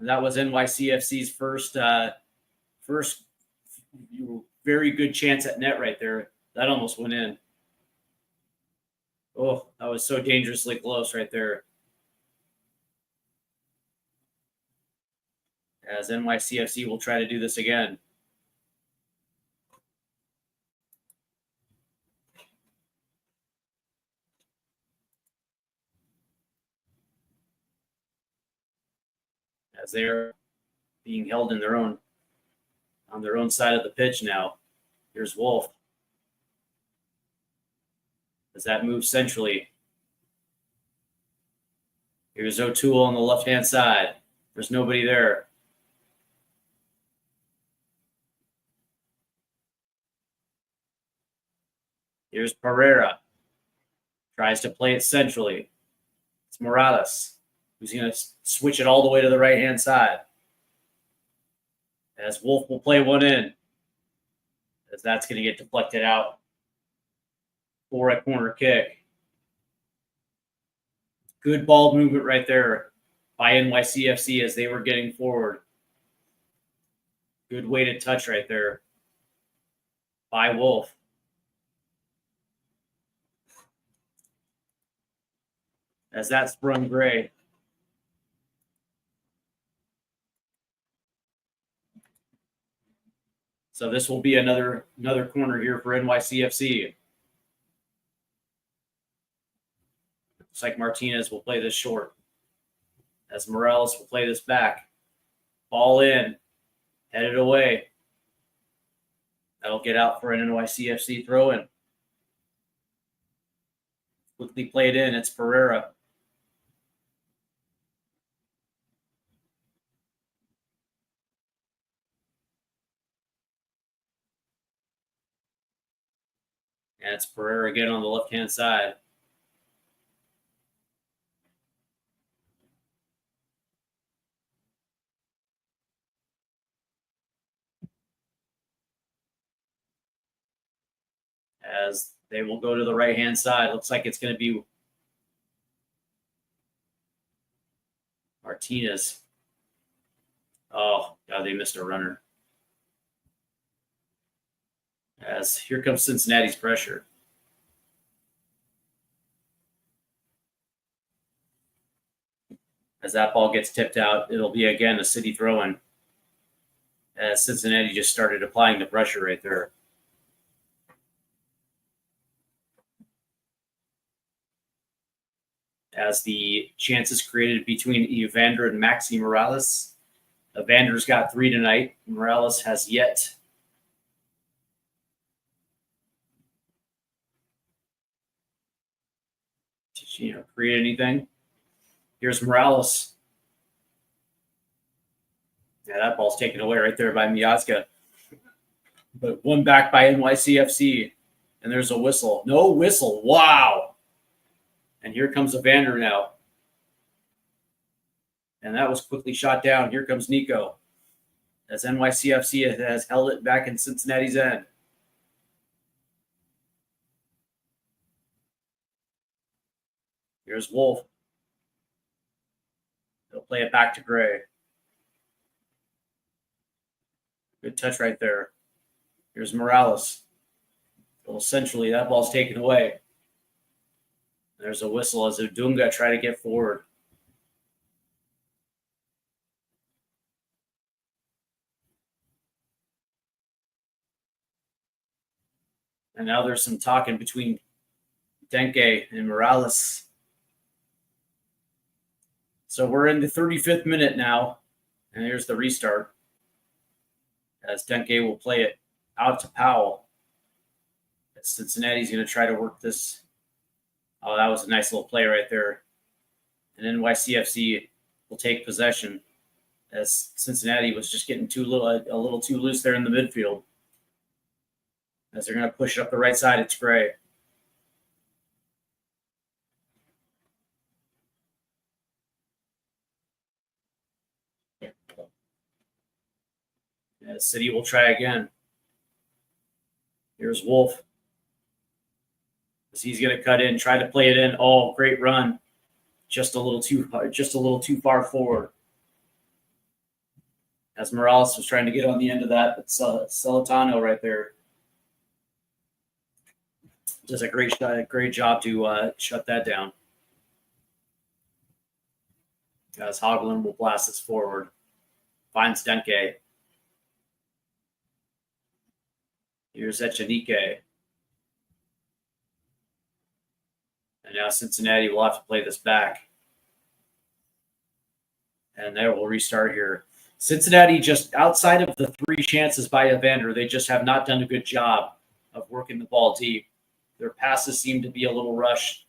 S2: That was NYCFC's first very good chance at net right there. That almost went in. Oh, that was so dangerously close right there. As NYCFC will try to do this again. As they're being held in on their own side of the pitch now. Here's Wolf. As that moves centrally. Here's O'Toole on the left-hand side. There's nobody there. Here's Pereira. Tries to play it centrally. It's Morales, who's going to switch it all the way to the right-hand side. As Wolf will play one in. As that's going to get deflected out for a corner kick. Good ball movement right there by NYCFC as they were getting forward. Good weighted touch right there by Wolf. As that sprung gray. So this will be another corner here for NYCFC. Looks like Martinez will play this short. As Morales will play this back. Ball in. Headed away. That'll get out for an NYCFC throw-in. Quickly played in. It's Pereira. And it's Pereira again on the left-hand side. As they will go to the right-hand side. Looks like it's going to be Martinez. Oh, God, they missed a runner. As here comes Cincinnati's pressure. As that ball gets tipped out, it'll be again a City throw-in. As Cincinnati just started applying the pressure right there. As the chances created between Evander and Maxi Morales. Evander's got 3 tonight. Morales has yet to create anything. Here's Morales. Yeah, that ball's taken away right there by Miazga. But one back by NYCFC. And there's a whistle. No whistle. Wow. And here comes Evander now. And that was quickly shot down. Here comes Nico. As NYCFC has held it back in Cincinnati's end. Here's Wolf. He'll play it back to Gray. Good touch right there. Here's Morales. Well, essentially, that ball's taken away. There's a whistle as Odunga try to get forward. And now there's some talking between Denke and Morales. So we're in the 35th minute now. And here's the restart. As Denke will play it out to Powell. Cincinnati's going to try to work this. Oh, that was a nice little play right there. And NYCFC will take possession as Cincinnati was just getting a little too loose there in the midfield. As they're going to push it up the right side, it's Gray. And City will try again. Here's Wolf. As he's going to cut in, try to play it in. Oh, great run. Just a little too far forward. As Morales was trying to get on the end of that, but Celentano right there does a great job to shut that down. As Hogland will blast this forward. Finds Denke. Here's Echenike. And now Cincinnati will have to play this back. And they will restart here. Cincinnati, just outside of the 3 chances by Evander, they just have not done a good job of working the ball deep. Their passes seem to be a little rushed.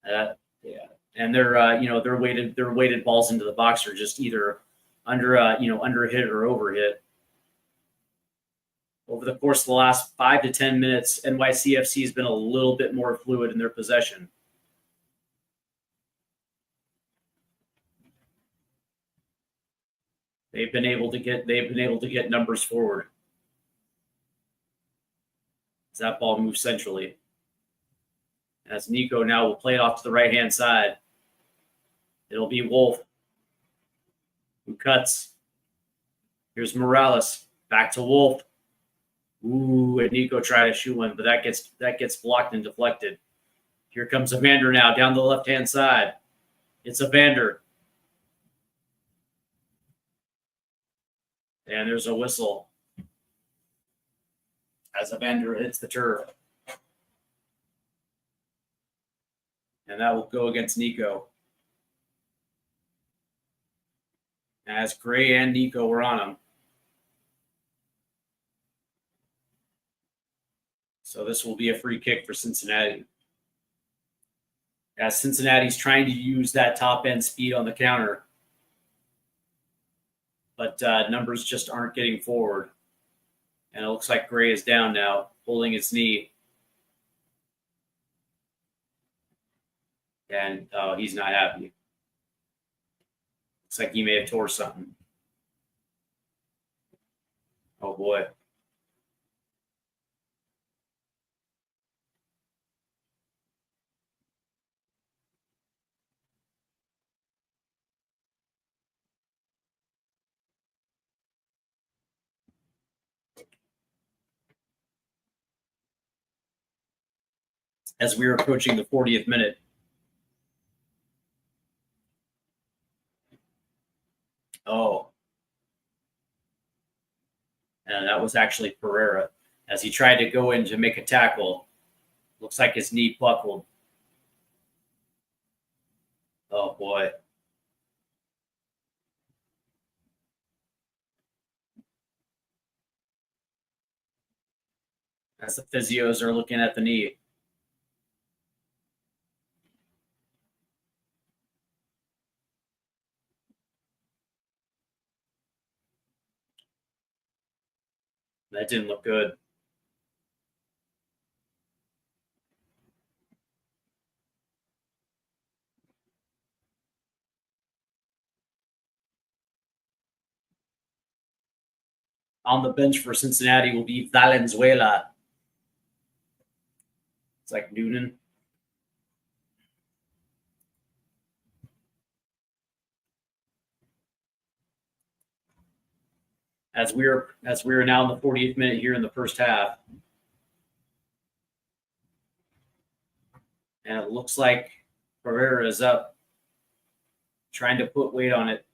S2: Yeah. And their weighted balls into the box are just either under hit or over hit. Over the course of the last 5 to 10 minutes, NYCFC has been a little bit more fluid in their possession. They've been able to get numbers forward. As that ball moves centrally. As Nico now will play it off to the right-hand side. It'll be Wolf who cuts. Here's Morales. Back to Wolf. Ooh, and Nico tried to shoot one, but that gets blocked and deflected. Here comes Evander now down the left-hand side. It's Evander. And there's a whistle as Evander hits the turf. And that will go against Nico. As Gray and Nico were on him. So this will be a free kick for Cincinnati. As Cincinnati's trying to use that top end speed on the counter. But numbers just aren't getting forward. And it looks like Gray is down now, holding his knee. And he's not happy. Looks like he may have tore something. Oh, boy. As we are approaching the 40th minute. Oh. And that was actually Pereira. As he tried to go in to make a tackle. Looks like his knee buckled. Oh, boy. As the physios are looking at the knee. That didn't look good. On the bench for Cincinnati will be Valenzuela. It's like Noonan. As we're now in the 40th minute here in the first half. And it looks like Pereira is up, trying to put weight on it.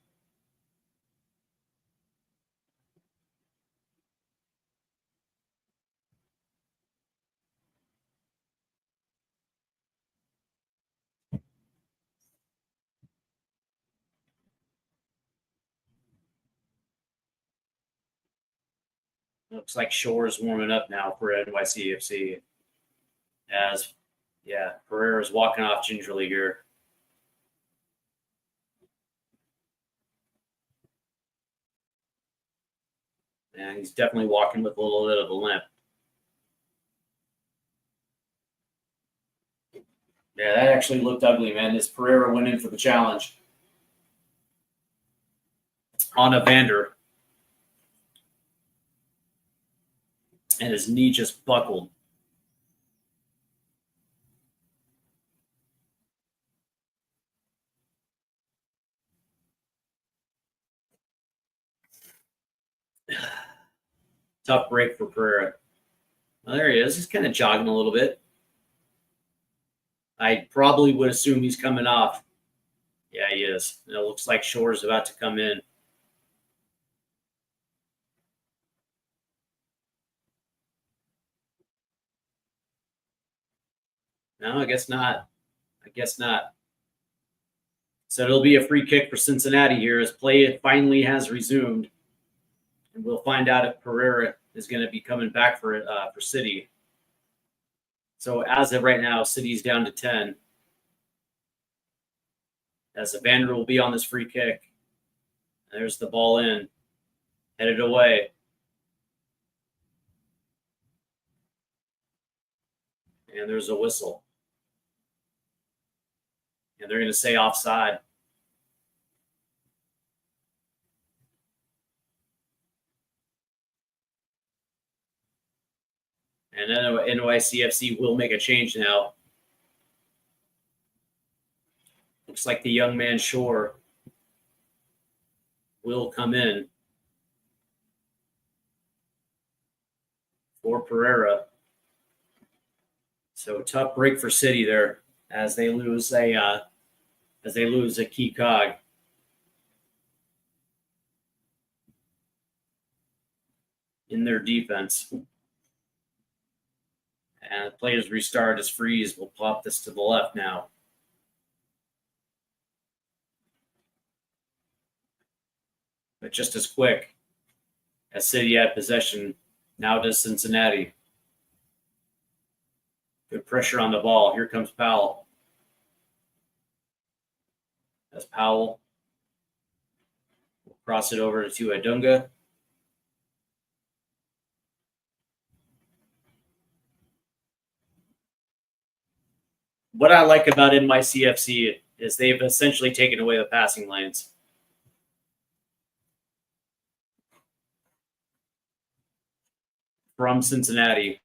S2: Looks like Shore's warming up now for NYCFC. As, yeah, Pereira's walking off gingerly here. And he's definitely walking with a little bit of a limp. Yeah, that actually looked ugly, man. This Pereira went in for the challenge on Evander. And his knee just buckled. Tough break for Pereira. Well, there he is. He's kind of jogging a little bit. I probably would assume he's coming off. Yeah, he is. And it looks like Shore's about to come in. No, I guess not. I guess not. So it'll be a free kick for Cincinnati here as play finally has resumed. And we'll find out if Pereira is going to be coming back for City. So as of right now, City's down to 10. As Evander will be on this free kick. There's the ball in. Headed away. And there's a whistle. And they're going to say offside. And then NYCFC will make a change now. Looks like the young man Shore will come in for Pereira. So tough break for City there as they lose a key cog. In their defense. And the players restart as Freeze will pop this to the left now. But just as quick as City had possession, now does Cincinnati. Good pressure on the ball. Here comes Powell. As Powell will cross it over to Adunga. What I like about NYCFC is they've essentially taken away the passing lanes. From Cincinnati.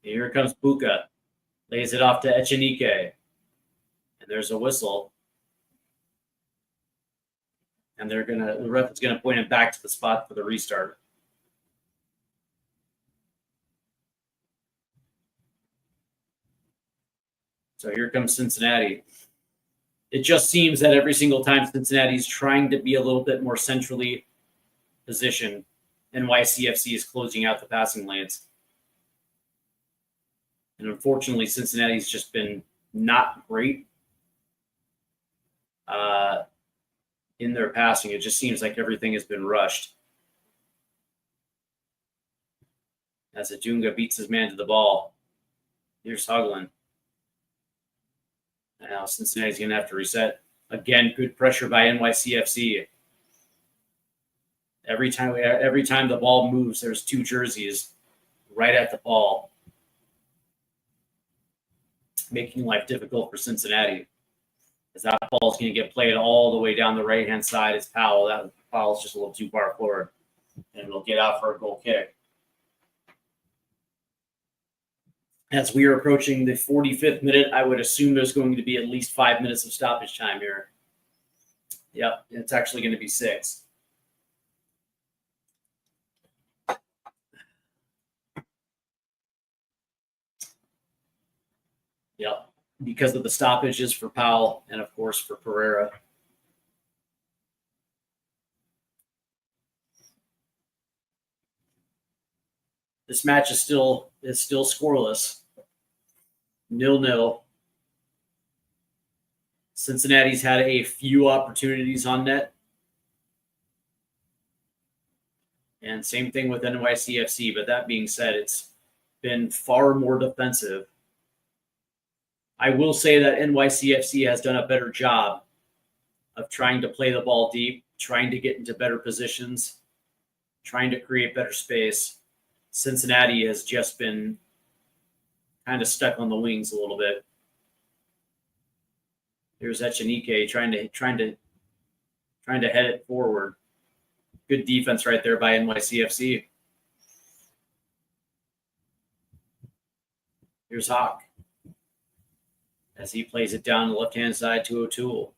S2: Here comes Buka. Lays it off to Echenike. And there's a whistle. And the ref is gonna point him back to the spot for the restart. So here comes Cincinnati. It just seems that every single time Cincinnati's trying to be a little bit more centrally positioned, NYCFC is closing out the passing lanes. And unfortunately, Cincinnati's just been not great in their passing. It just seems like everything has been rushed. As Adunga beats his man to the ball. Here's Hogland. Now Cincinnati's going to have to reset. Again, good pressure by NYCFC. Every time the ball moves, there's two jerseys right at the ball, making life difficult for Cincinnati. As that ball is going to get played all the way down the right-hand side, it's Powell. That Powell's just a little too far forward, and it'll get out for a goal kick. As we are approaching the 45th minute, I would assume there's going to be at least 5 minutes of stoppage time here. Yep, it's actually going to be 6. Yep, because of the stoppages for Powell and, of course, for Pereira. This match is still scoreless. 0-0. Cincinnati's had a few opportunities on net. And same thing with NYCFC. But that being said, it's been far more defensive. I will say that NYCFC has done a better job of trying to play the ball deep, trying to get into better positions, trying to create better space. Cincinnati has just been kind of stuck on the wings a little bit. Here's Echenike trying to head it forward. Good defense right there by NYCFC. Here's Hawk as he plays it down the left-hand side to O'Toole.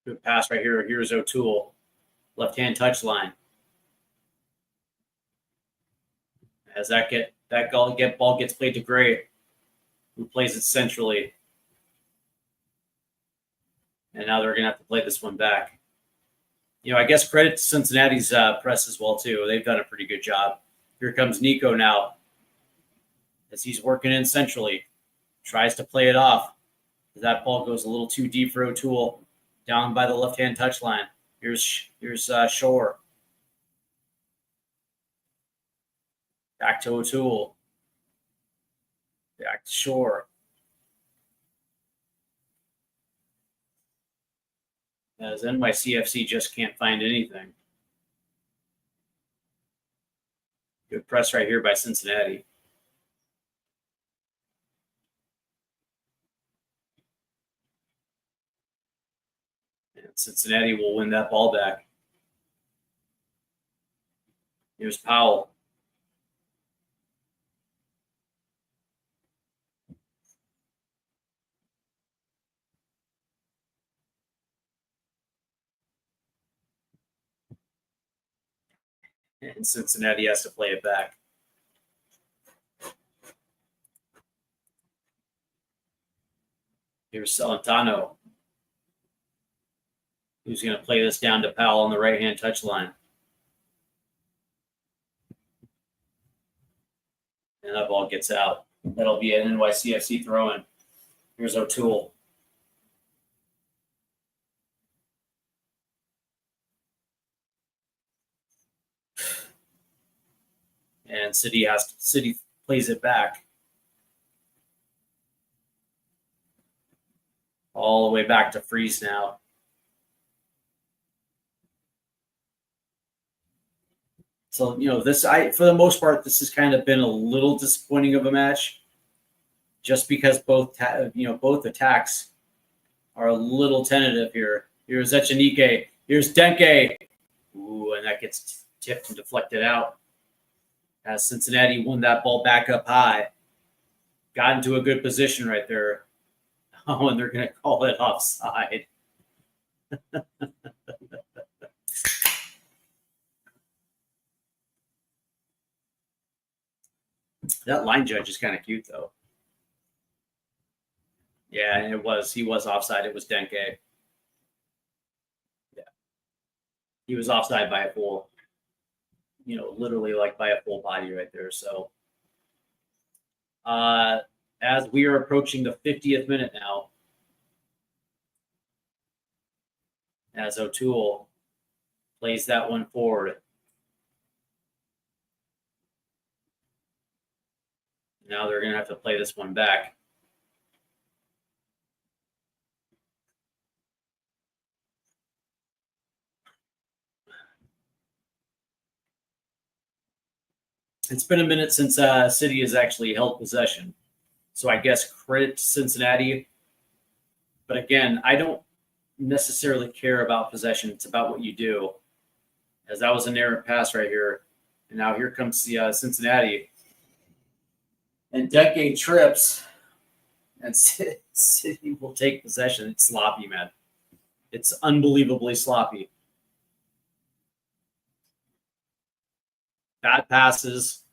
S2: Good pass right here. Here's O'Toole. Left-hand touch line. As that ball gets played to Gray, who plays it centrally. And now they're going to have to play this one back. I guess credit to Cincinnati's press as well, too. They've done a pretty good job. Here comes Nico now as he's working in centrally. Tries to play it off. That ball goes a little too deep for O'Toole. Down by the left-hand touch line. Here's Shore. Back to O'Toole. Back to Shore. As NYCFC just can't find anything. Good press right here by Cincinnati. And Cincinnati will win that ball back. Here's Powell. And Cincinnati has to play it back. Here's Celentano, who's going to play this down to Powell on the right-hand touch line. And that ball gets out. That'll be an NYCFC throw-in. Here's O'Toole. And City plays it back. All the way back to Freeze now. So, for the most part, this has kind of been a little disappointing of a match, just because both attacks are a little tentative here. Here's Echenike. Here's Denke. Ooh, and that gets tipped and deflected out. As Cincinnati won that ball back up high. Got into a good position right there. Oh, and they're going to call it offside. That line judge is kind of cute, though. Yeah, and he was offside. It was Denke. Yeah. He was offside by a full, literally like by a full body right there. So as we are approaching the 50th minute now, as O'Toole Plays that one forward. Now they're going to have to play this one back. It's been a minute since City has actually held possession. So I guess credit to Cincinnati. But again, I don't necessarily care about possession. It's about what you do. As that was an errant pass right here. And now here comes the Cincinnati. And decade trips. And City will take possession. It's sloppy, man. It's unbelievably sloppy. Bad passes.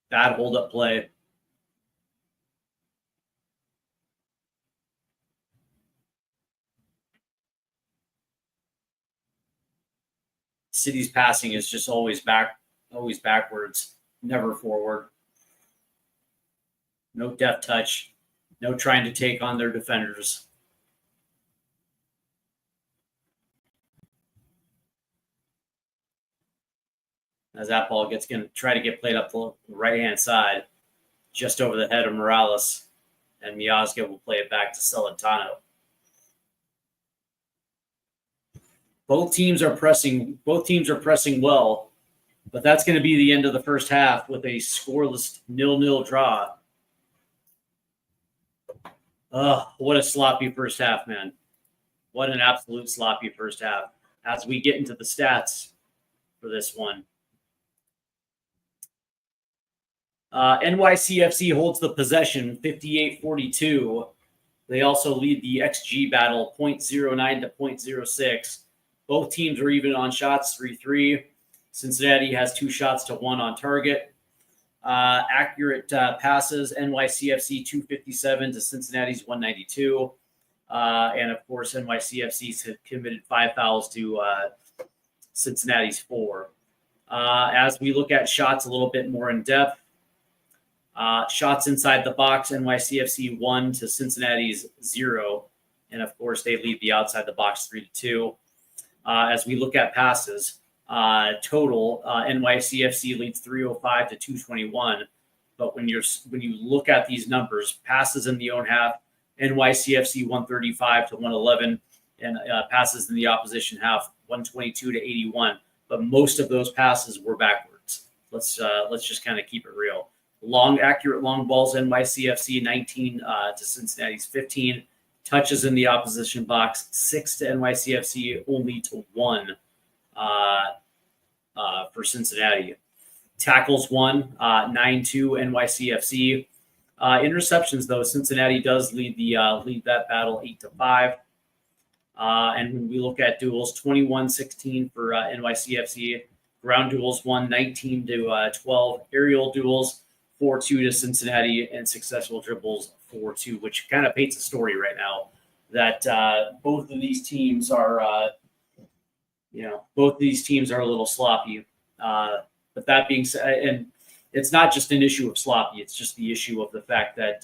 S2: Bad hold-up play. City's passing is just always backwards, never forward. No deft touch. No trying to take on their defenders. As that ball going to try to get played up the right-hand side, just over the head of Morales, and Miazga will play it back to Celentano. Both teams are pressing well, but that's going to be the end of the first half with a scoreless 0-0 draw. What a sloppy first half, man. What an absolute sloppy first half. As we get into the stats for this one. NYCFC holds the possession 58-42. They also lead the XG battle 0.09 to 0.06. Both teams are even on shots, 3-3. Cincinnati has 2 shots to 1 on target. Accurate passes, NYCFC 257 to Cincinnati's 192. And, of course, NYCFC's committed 5 fouls to Cincinnati's 4. As we look at shots a little bit more in depth, shots inside the box, NYCFC 1 to Cincinnati's 0. And, of course, they lead the outside the box 3-2. As we look at passes, total, NYCFC leads 305 to 221. But when you look at these numbers, passes in the own half, NYCFC 135 to 111, and passes in the opposition half 122 to 81. But most of those passes were backwards. Let's just kind of keep it real. Accurate long balls, NYCFC 19 to Cincinnati's 15. Touches in the opposition box, 6 to NYCFC, only to 1 for Cincinnati. Tackles 1, 9-2 NYCFC. Interceptions, though, Cincinnati does lead that battle 8-5. And when we look at duels, 21-16 for NYCFC. Ground duels 19 to 12. Aerial duels 4-2 to Cincinnati, and successful dribbles 4-2, which kind of paints a story right now that both of these teams are, a little sloppy. But that being said, and it's not just an issue of sloppy; it's just the issue of the fact that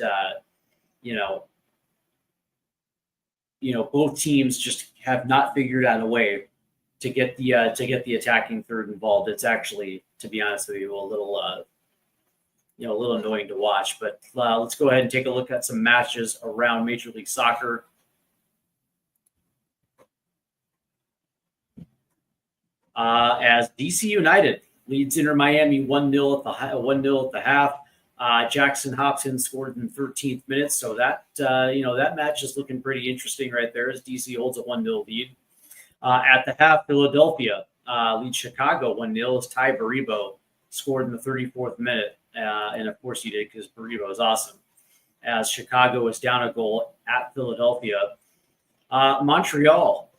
S2: both teams just have not figured out a way to get the attacking third involved. It's actually, to be honest with you, a little annoying to watch. But let's go ahead and take a look at some matches around Major League Soccer. As DC United leads Inter Miami 1-0 at the half. Jackson Hopkins scored in the 13th minute, so that match is looking pretty interesting right there as DC holds a 1-0 lead. At the half, Philadelphia leads Chicago 1-0 as Ty Baribo scored in the 34th minute. And of course he did, because Baribo is awesome. As Chicago is down a goal at Philadelphia. Montreal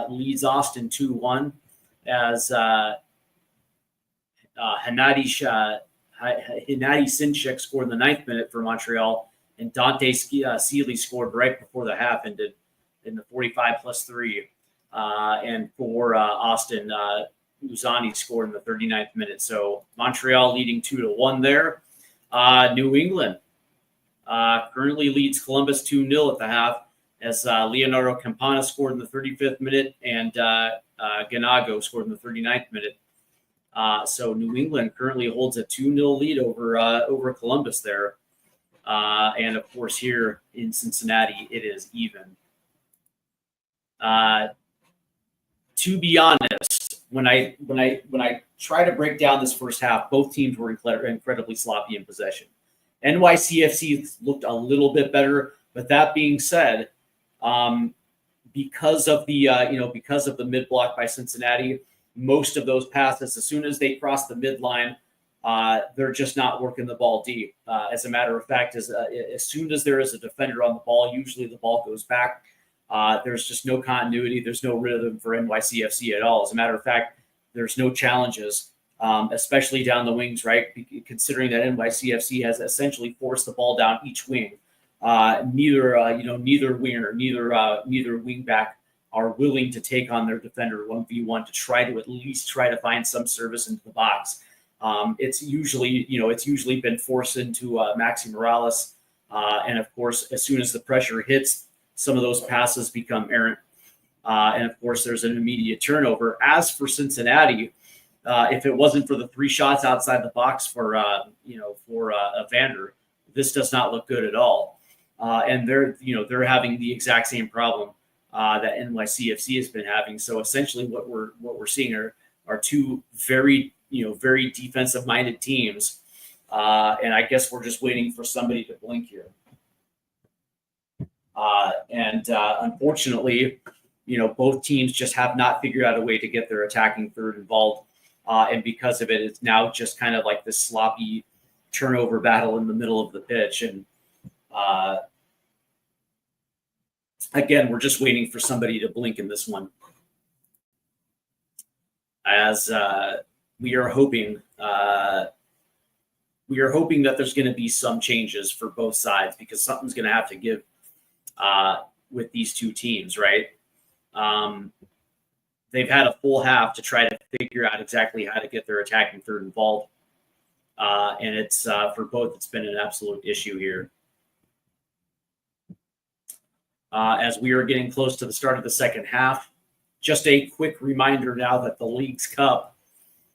S2: leads Austin 2-1 as Hennady Sinchik scored in the 9th minute for Montreal, and Dante Seeley scored right before the half ended in the 45+3. And for Austin, Uzani scored in the 39th minute. So Montreal leading 2-1 there. New England currently leads Columbus 2-0 at the half. as Leonardo Campana scored in the 35th minute and Ganago scored in the 39th minute. So New England currently holds a 2-0 lead over Columbus there. And of course, here in Cincinnati, it is even. To be honest, when I try to break down this first half, both teams were incredibly sloppy in possession. NYCFC looked a little bit better, but that being said, because of the mid block by Cincinnati, most of those passes, as soon as they cross the midline, they're just not working the ball deep. As a matter of fact, as soon as there is a defender on the ball, usually the ball goes back. There's just no continuity. There's no rhythm for NYCFC at all. As a matter of fact, there's no challenges, especially down the wings, right? Considering that NYCFC has essentially forced the ball down each wing. Neither winger, neither wing back are willing to take on their defender 1v1 to try to find some service into the box. It's usually been forced into Maxi Morales, and of course, as soon as the pressure hits, some of those passes become errant, and of course, there's an immediate turnover. As for Cincinnati, if it wasn't for the 3 shots outside the box for Vander, this does not look good at all. And they're having the exact same problem that NYCFC has been having. So essentially, what we're seeing are two very defensive minded teams, and I guess we're just waiting for somebody to blink here. Unfortunately, both teams just have not figured out a way to get their attacking third involved, and because of it, it's now just kind of like this sloppy turnover battle in the middle of the pitch. And again, we're just waiting for somebody to blink in this one, as we are hoping that there's going to be some changes for both sides, because something's going to have to give with these two teams, right? They've had a full half to try to figure out exactly how to get their attacking third involved, and it's for both. It's been an absolute issue here. As we are getting close to the start of the second half, just a quick reminder now that the League's Cup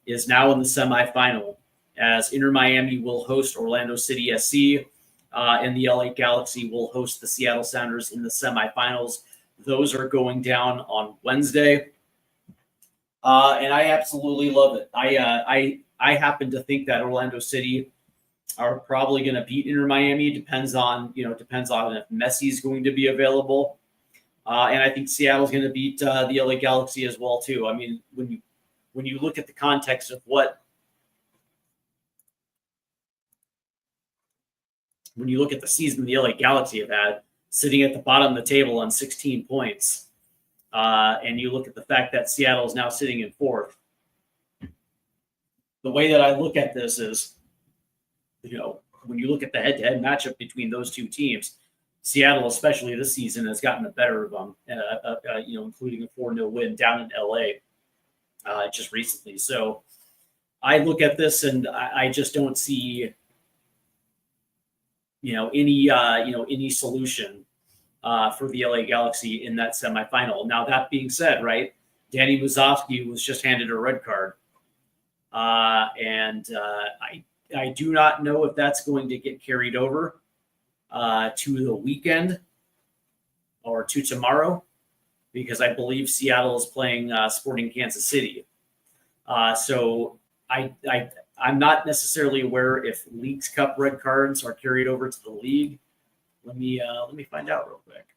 S2: is now in the semifinal, as Inter Miami will host Orlando City SC, and the LA Galaxy will host the Seattle Sounders in the semifinals. Those are going down on Wednesday, and I absolutely love it. I happen to think that Orlando City are probably going to beat Inter Miami. Depends on if Messi's going to be available, and I think Seattle's going to beat the LA Galaxy as well too. I mean, when you look at the context of when you look at the season the LA Galaxy have had, sitting at the bottom of the table on 16 points, and you look at the fact that Seattle is now sitting in 4th, the way that I look at this is, when you look at the head-to-head matchup between those two teams, Seattle, especially this season, has gotten the better of them, including a 4-0 win down in LA just recently. So I look at this and I just don't see any solution for the LA Galaxy in that semifinal. Now, that being said, right, Danny Muzovsky was just handed a red card, and I do not know if that's going to get carried over to the weekend or to tomorrow, because I believe Seattle is playing Sporting Kansas City. So I'm not necessarily aware if League's Cup red cards are carried over to the league. Let me find out real quick.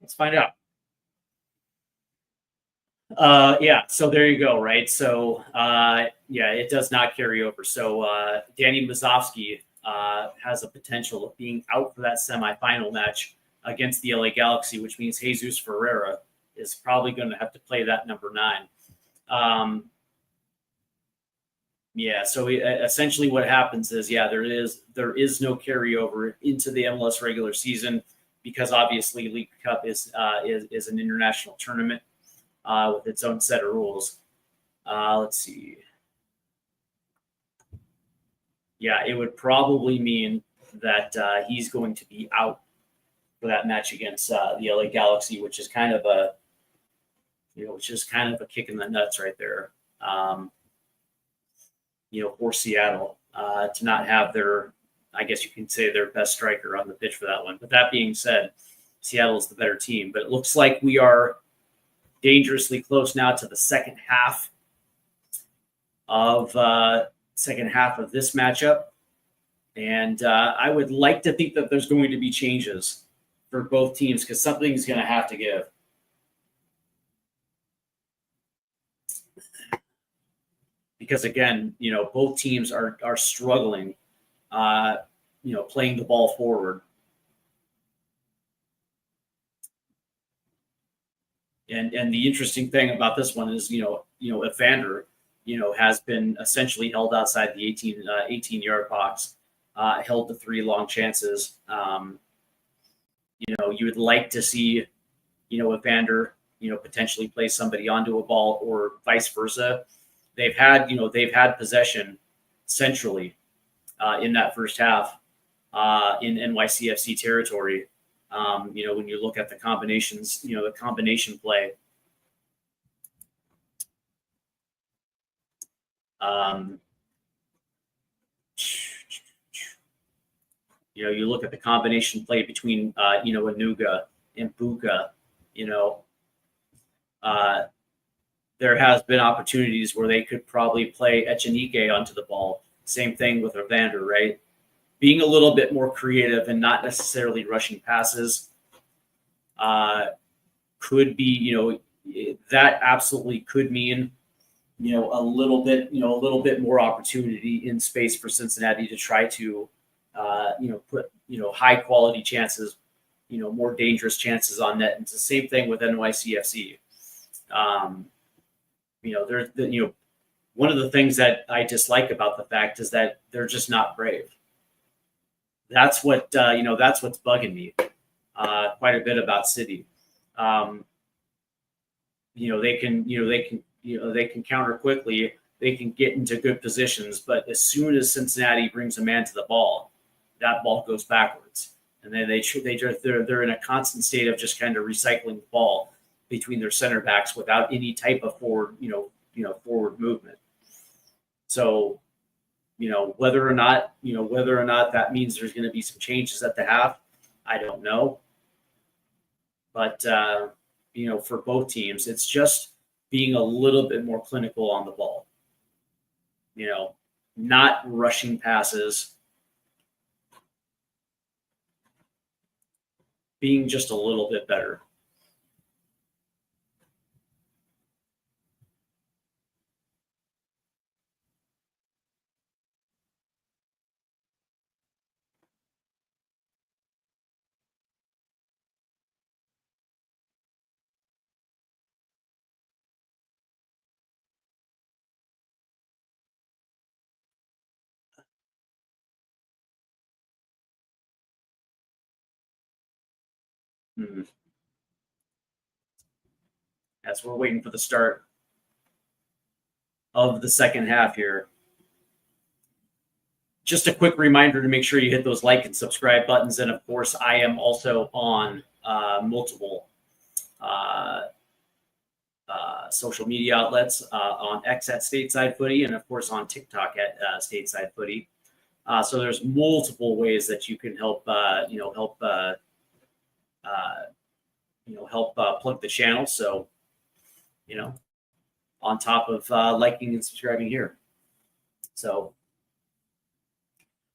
S2: Let's find out. So there you go, right? So, it does not carry over. So Danny Muzovsky has a potential of being out for that semifinal match against the LA Galaxy, which means Jesus Ferreira is probably going to have to play that number 9. Yeah, so essentially what happens is, there is no carryover into the MLS regular season because obviously League Cup is an international tournament with its own set of rules. Let's see. Yeah, it would probably mean that he's going to be out for that match against the LA Galaxy, which is kind of a kick in the nuts right there. For Seattle to not have their, I guess you can say, their best striker on the pitch for that one. But that being said, Seattle is the better team. But it looks like we are dangerously close now to the second half of this matchup. And I would like to think that there's going to be changes for both teams because something's going to have to give. Because again, both teams are struggling, playing the ball forward. And the interesting thing about this one is, Evander, has been essentially held outside the 18-yard box, held to 3 long chances. You would like to see, Evander, potentially play somebody onto a ball or vice versa. They've had possession centrally in that first half in NYCFC territory. When you look at the combinations, the combination play. You look at the combination play between Anuga and Buka. There has been opportunities where they could probably play Echenike onto the ball. Same thing with Evander, right? Being a little bit more creative and not necessarily rushing passes could be, that absolutely could mean, a little bit more opportunity in space for Cincinnati to try to, put, high quality chances, more dangerous chances on net. And it's the same thing with NYCFC. One of the things that I dislike about the fact is that they're just not brave. That's what that's what's bugging me quite a bit about City. They can counter quickly. They can get into good positions, but as soon as Cincinnati brings a man to the ball, that ball goes backwards, and then they're in a constant state of just kind of recycling the ball between their center backs without any type of forward movement. So, whether or not that means there's going to be some changes at the half, I don't know. But for both teams, it's just being a little bit more clinical on the ball. Not rushing passes, being just a little bit better. As we're waiting for the start of the second half here. Just a quick reminder to make sure you hit those like and subscribe buttons. And of course, I am also on multiple social media outlets, on X at Stateside Footy, and of course on TikTok at Stateside Footy. So there's multiple ways that you can help plug the channel. So, on top of liking and subscribing here. So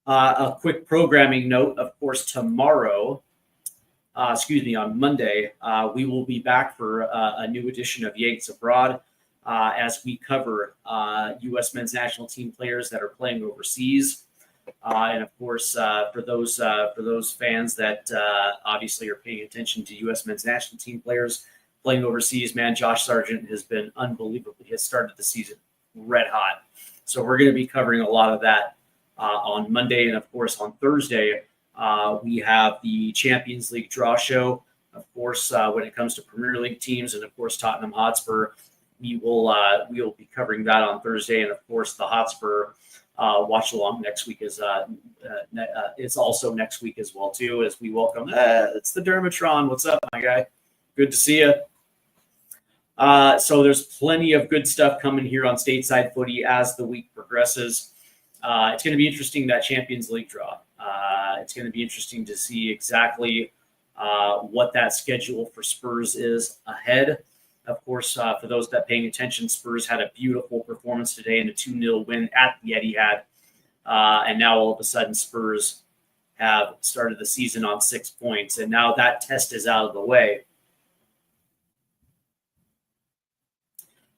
S2: a quick programming note, of course, tomorrow, on Monday, we will be back for a new edition of Yanks Abroad as we cover U.S. men's national team players that are playing overseas. And of course, for those fans that obviously are paying attention to U.S. men's national team players playing overseas, man, Josh Sargent has been unbelievable. He has started the season red hot. So we're going to be covering a lot of that on Monday. And of course, on Thursday, we have the Champions League draw show. Of course, when it comes to Premier League teams and, of course, Tottenham Hotspur, we will be covering that on Thursday. And, of course, the Hotspur watch-along next week is also next week as well, too, as we welcome. It's the Dermatron. What's up, my guy? Good to see you. So there's plenty of good stuff coming here on Stateside Footy as the week progresses. It's going to be interesting, that Champions League draw. It's going to be interesting to see exactly what that schedule for Spurs is ahead. Of course, for those that paying attention, Spurs had a beautiful performance today in a 2-0 win at the Etihad. And now all of a sudden Spurs have started the season on 6 points. And now that test is out of the way.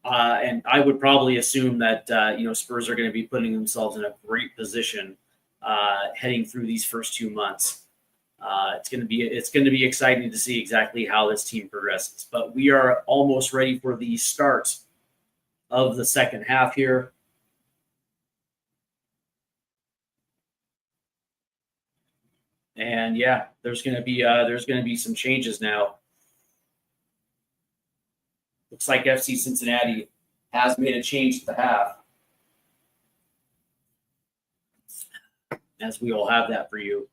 S2: And I would probably assume that, Spurs are going to be putting themselves in a great position heading through these first 2 months. It's going to be exciting to see exactly how this team progresses. But we are almost ready for the start of the second half here. And yeah, there's going to be some changes now. Looks like FC Cincinnati has made a change to the half. As we will have that for you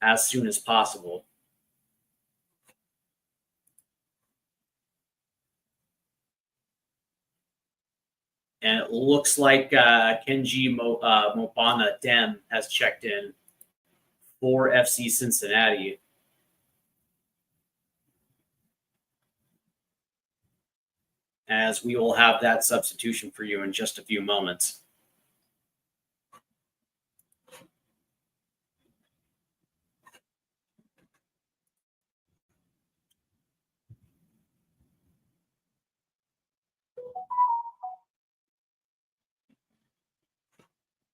S2: as soon as possible. And it looks like Kenji Mobana Dem has checked in for FC Cincinnati. As we will have that substitution for you in just a few moments.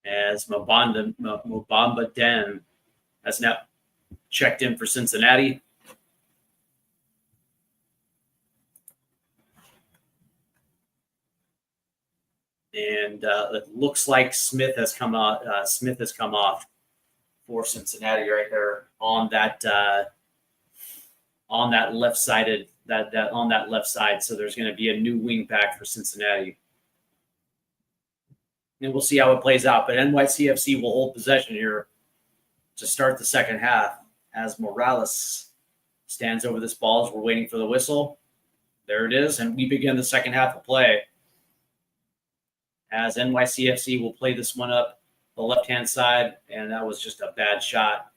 S2: As Mobamba Den has now checked in for Cincinnati. And it looks like Smith has come off for Cincinnati right there on that left sided on that left side. So there's going to be a new wing back for Cincinnati. And we'll see how it plays out. But NYCFC will hold possession here to start the second half as Morales stands over this ball as we're waiting for the whistle. There it is. And we begin the second half of play. As NYCFC will play this one up the left-hand side. And that was just a bad shot.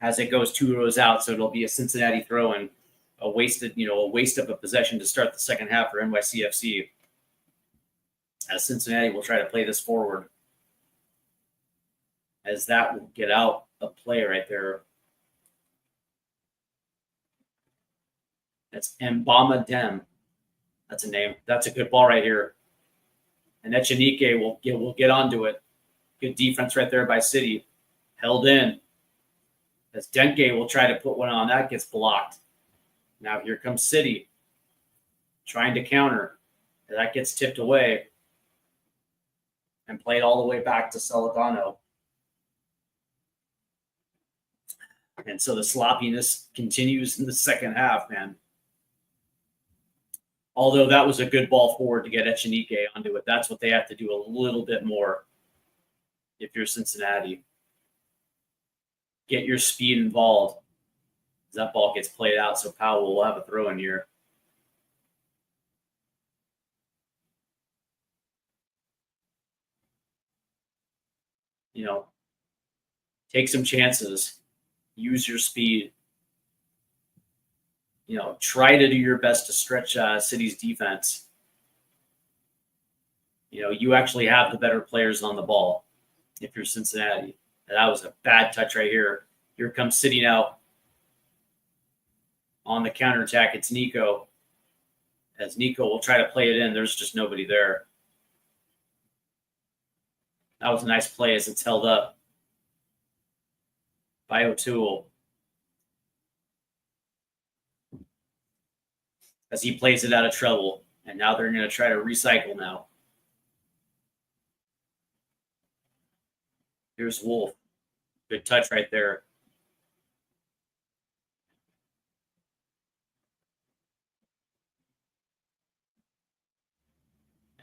S2: As it goes 2 rows out. So it'll be a Cincinnati throw and a waste of a possession to start the second half for NYCFC. As Cincinnati will try to play this forward. As that will get out of play right there. That's Mbama Dem. That's a name. That's a good ball right here. And Echenike will get onto it. Good defense right there by City. Held in. As Denke will try to put one on. That gets blocked. Now here comes City. Trying to counter. That gets tipped away. And played all the way back to Celadano. And so the sloppiness continues in the second half, man. Although that was a good ball forward to get Echenike onto it. That's what they have to do a little bit more if you're Cincinnati. Get your speed involved. That ball gets played out, so Powell will have a throw in here. Take some chances, use your speed, try to do your best to stretch City's defense. You actually have the better players on the ball if you're Cincinnati. That was a bad touch right here. Here comes City now on the counterattack. It's Nico. As Nico will try to play it in, there's just nobody there. That was a nice play as it's held up by O'Toole. As he plays it out of trouble. And now they're going to try to recycle now. Here's Wolf. Good touch right there.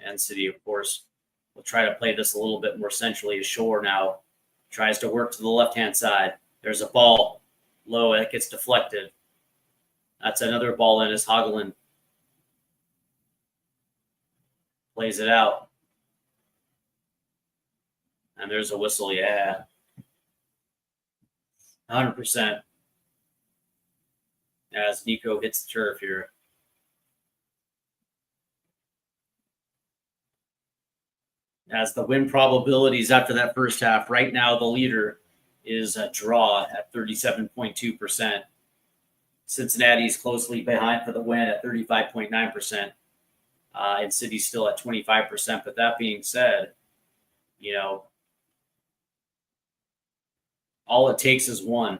S2: And City, of course, will try to play this a little bit more centrally. Shore now tries to work to the left-hand side. There's a ball low. That gets deflected. That's another ball in as Hagelin plays it out. And there's a whistle. Yeah. 100%. As Nico hits the turf here. As the win probabilities after that first half, right now the leader is a draw at 37.2%. Cincinnati is closely behind for the win at 35.9%. And City's still at 25%. But that being said, you know, all it takes is one.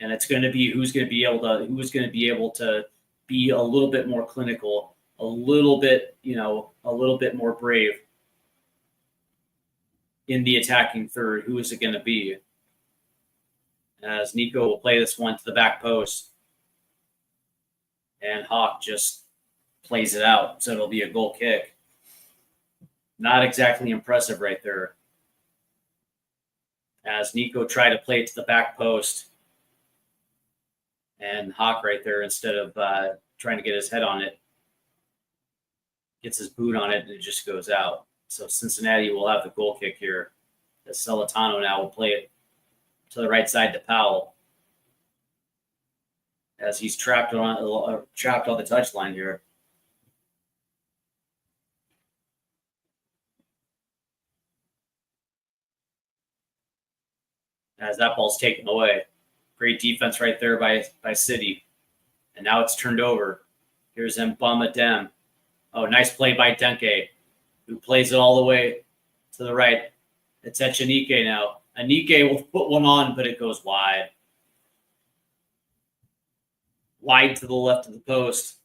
S2: And it's going to be who's going to be able to be a little bit more clinical, a little bit more brave in the attacking third. Who is it going to be? As Nico will play this one to the back post. And Hawk just plays it out. So it'll be a goal kick. Not exactly impressive right there. As Nico tried to play it to the back post. And Hawk right there, instead of trying to get his head on it, gets his boot on it and it just goes out. So Cincinnati will have the goal kick here. As Celentano now will play it to the right side to Powell. As he's trapped on the touchline here. As that ball's taken away. Great defense right there by City. And now it's turned over. Here's Mbama Dem. Oh, nice play by Denke, who plays it all the way to the right. It's Echenike now. Anike will put one on, but it goes wide. Wide to the left of the post.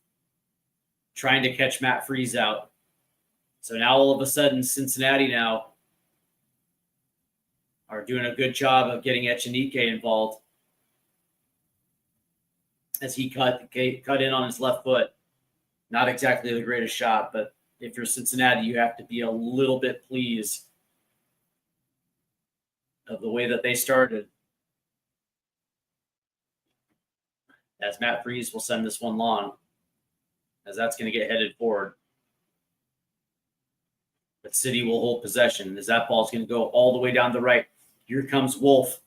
S2: Trying to catch Matt Freese out. So now all of a sudden, Cincinnati now are doing a good job of getting Echenike involved. As he cut in on his left foot. Not exactly the greatest shot, but if you're Cincinnati, you have to be a little bit pleased of the way that they started. As Matt Freese will send this one long, as that's going to get headed forward. But City will hold possession as that ball's going to go all the way down the right. Here comes Wolf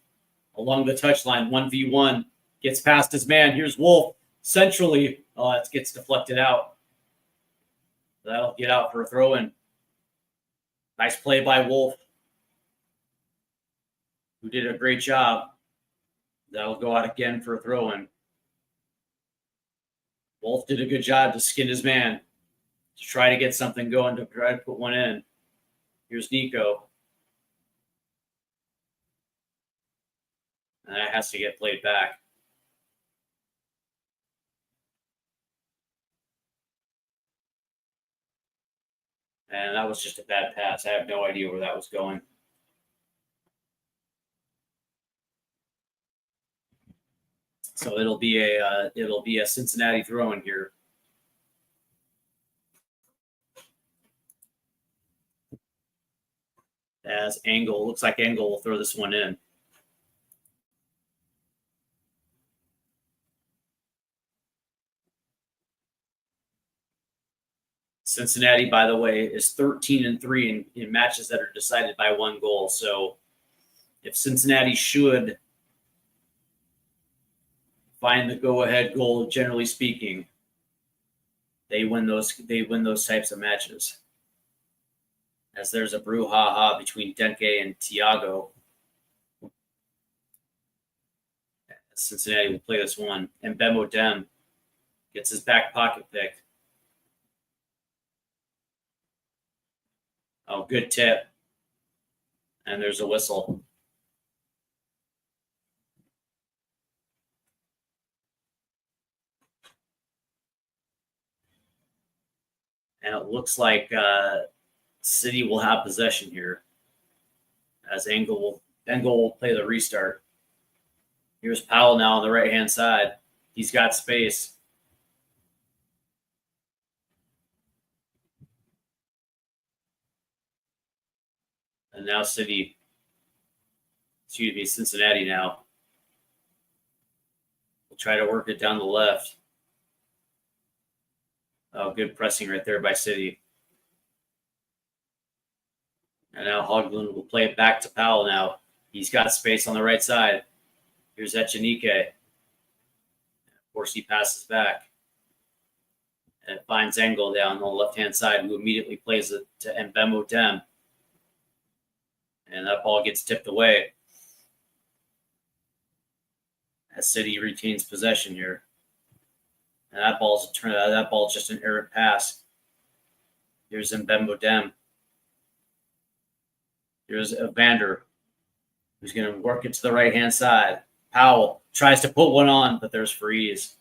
S2: along the touchline, 1v1. Gets past his man. Here's Wolf centrally. Oh, it gets deflected out. That'll get out for a throw-in. Nice play by Wolf, who did a great job. That'll go out again for a throw-in. Wolf did a good job to skin his man, to try to get something going, to try to put one in. Here's Nico. And that has to get played back. And that was just a bad pass. I have no idea where that was going. So it'll be a Cincinnati throw-in here. As looks like Engel will throw this one in. Cincinnati, by the way, is 13-3 in matches that are decided by one goal. So if Cincinnati should find the go-ahead goal, generally speaking, they win those types of matches. As there's a brouhaha between Denke and Thiago. Cincinnati will play this one. And Mbemo Dem gets his back pocket picked. Oh, good tip. And there's a whistle. And it looks like City will have possession here as Engel will play the restart. Here's Powell now on the right-hand side. He's got space. And now Cincinnati now. We'll try to work it down the left. Oh, good pressing right there by City. And now Hogland will play it back to Powell now. He's got space on the right side. Here's Echenike. Of course, he passes back. And it finds Engel down on the left-hand side, who immediately plays it to Mbemo Dem. And that ball gets tipped away as City retains possession here. And that ball's just an errant pass. Here's Mbembo Dem. Here's Evander, who's going to work it to the right-hand side. Powell tries to put one on, but there's freeze.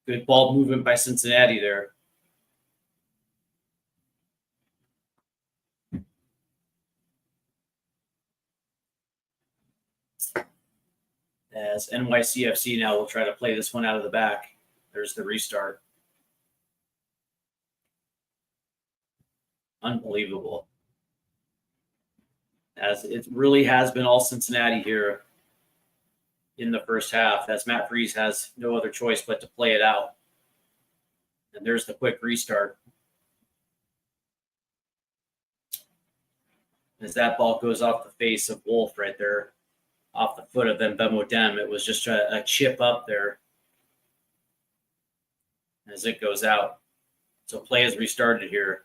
S2: Good ball movement by Cincinnati there. As NYCFC now will try to play this one out of the back. There's the restart. Unbelievable. As it really has been all Cincinnati here in the first half, as Matt Freese has no other choice but to play it out. And there's the quick restart. As that ball goes off the face of Wolf right there, off the foot of Mbemo Dem. It was just a chip up there as it goes out. So play is restarted here.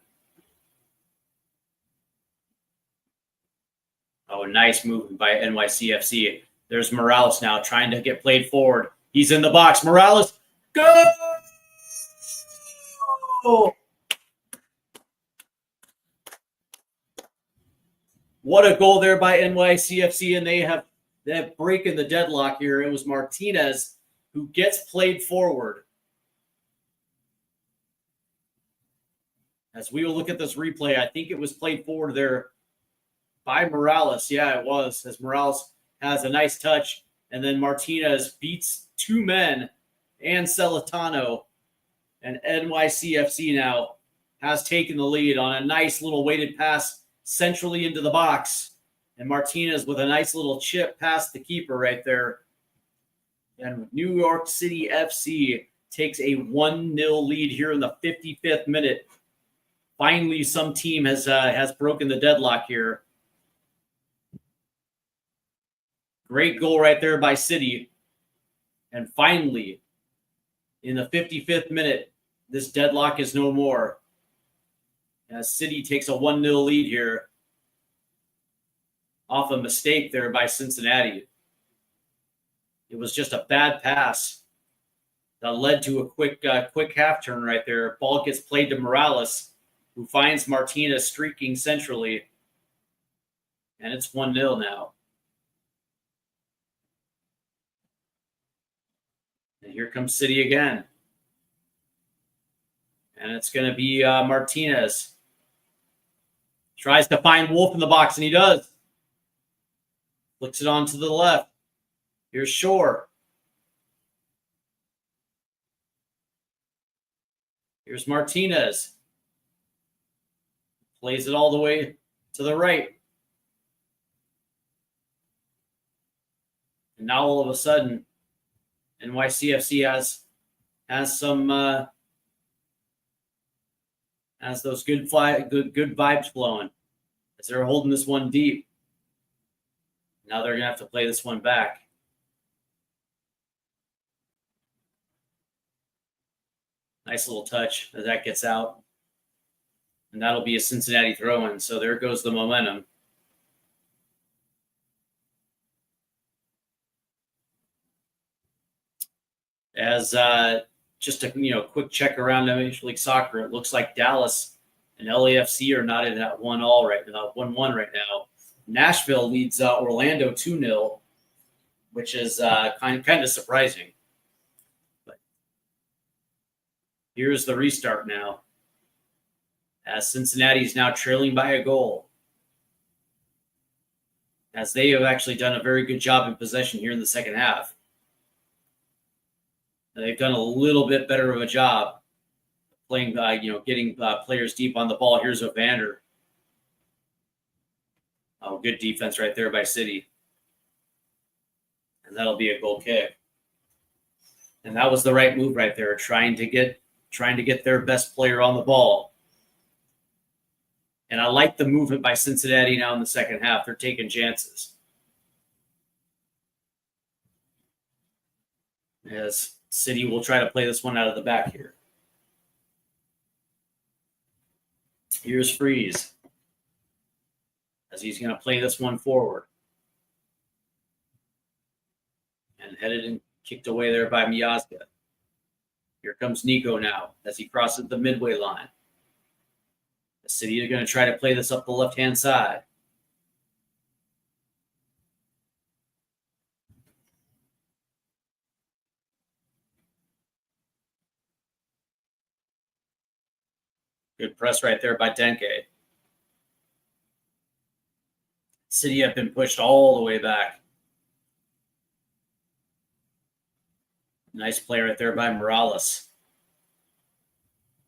S2: Oh, nice movement by NYCFC. There's Morales now trying to get played forward. He's in the box. Morales, go! What a goal there by NYCFC, and they have breaking the deadlock here. It was Martinez who gets played forward. As we will look at this replay, I think it was played forward there by Morales. Yeah, it was, as Morales has a nice touch, and then Martinez beats two men and Celentano, and NYCFC now has taken the lead on a nice little weighted pass centrally into the box. And Martinez with a nice little chip past the keeper right there. And New York City FC takes a 1-0 lead here in the 55th minute. Finally, some team has broken the deadlock here. Great goal right there by City. And finally, in the 55th minute, this deadlock is no more. As City takes a 1-0 lead here off a mistake there by Cincinnati. It was just a bad pass that led to a quick half turn right there. Ball gets played to Morales, who finds Martinez streaking centrally. And it's 1-0 now. And here comes City again. And it's going to be Martinez. Tries to find Wolf in the box, and he does. Flicks it on to the left. Here's Shore. Here's Martinez. Plays it all the way to the right. And now all of a sudden, NYCFC has some has those good vibes flowing as they're holding this one deep. Now they're gonna have to play this one back. Nice little touch as that gets out. And that'll be a Cincinnati throw-in. So there goes the momentum. As just a quick check around Major League Soccer, it looks like Dallas and LAFC are not in that 1-1 right now. Nashville leads Orlando 2-0, which is kind of surprising. But here's the restart now. as Cincinnati is now trailing by a goal, as they have actually done a very good job in possession here in the second half. They've done a little bit better of a job playing, getting players deep on the ball. Here's Evander. Oh, good defense right there by City. And that'll be a goal kick. And that was the right move right there, trying to get their best player on the ball. And I like the movement by Cincinnati now in the second half. They're taking chances. As City will try to play this one out of the back here. Here's Freeze, as he's going to play this one forward. And headed and kicked away there by Miazga. Here comes Nico now as he crosses the midway line. The City are going to try to play this up the left-hand side. Good press right there by Denke. City have been pushed all the way back. Nice play right there by Morales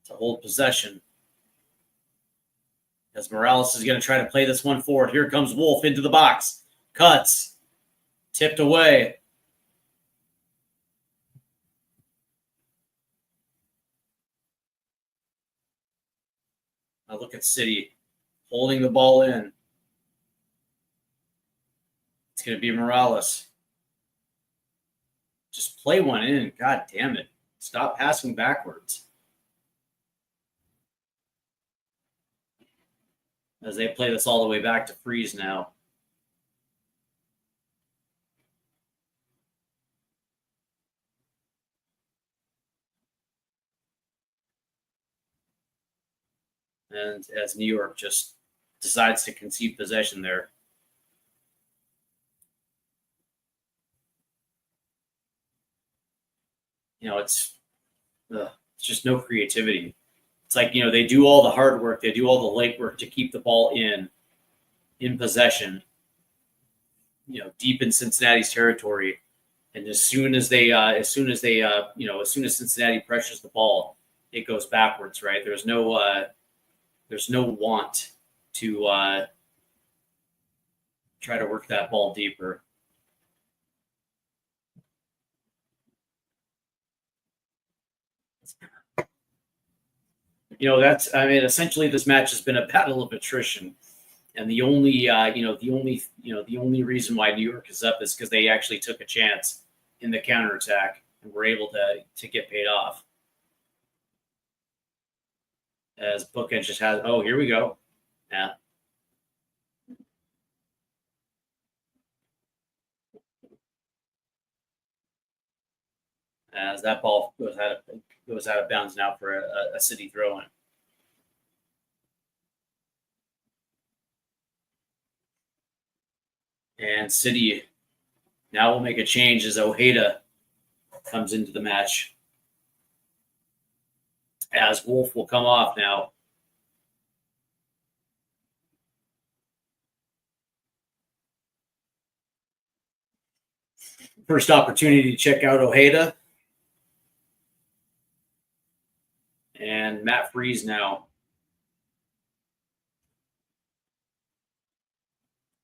S2: to hold possession. As Morales is going to try to play this one forward. Here comes Wolf into the box. Cuts. Tipped away. Now look at City holding the ball in. It's going to be Morales. Just play one in. God damn it. Stop passing backwards. As they play this all the way back to Freeze now. And as New York just decides to concede possession there. It's just no creativity. It's like, they do all the hard work. They do all the late work to keep the ball in possession, deep in Cincinnati's territory. And as soon as Cincinnati pressures the ball, it goes backwards, right? There's no want to try to work that ball deeper. Essentially this match has been a battle of attrition. And the only reason why New York is up is because they actually took a chance in the counterattack and were able to get paid off. As Bookend just has, here we go. Yeah. As that ball goes out of bounds now for a City throw-in. And City now will make a change as Ojeda comes into the match. As Wolf will come off now. First opportunity to check out Ojeda. And Matt Freeze now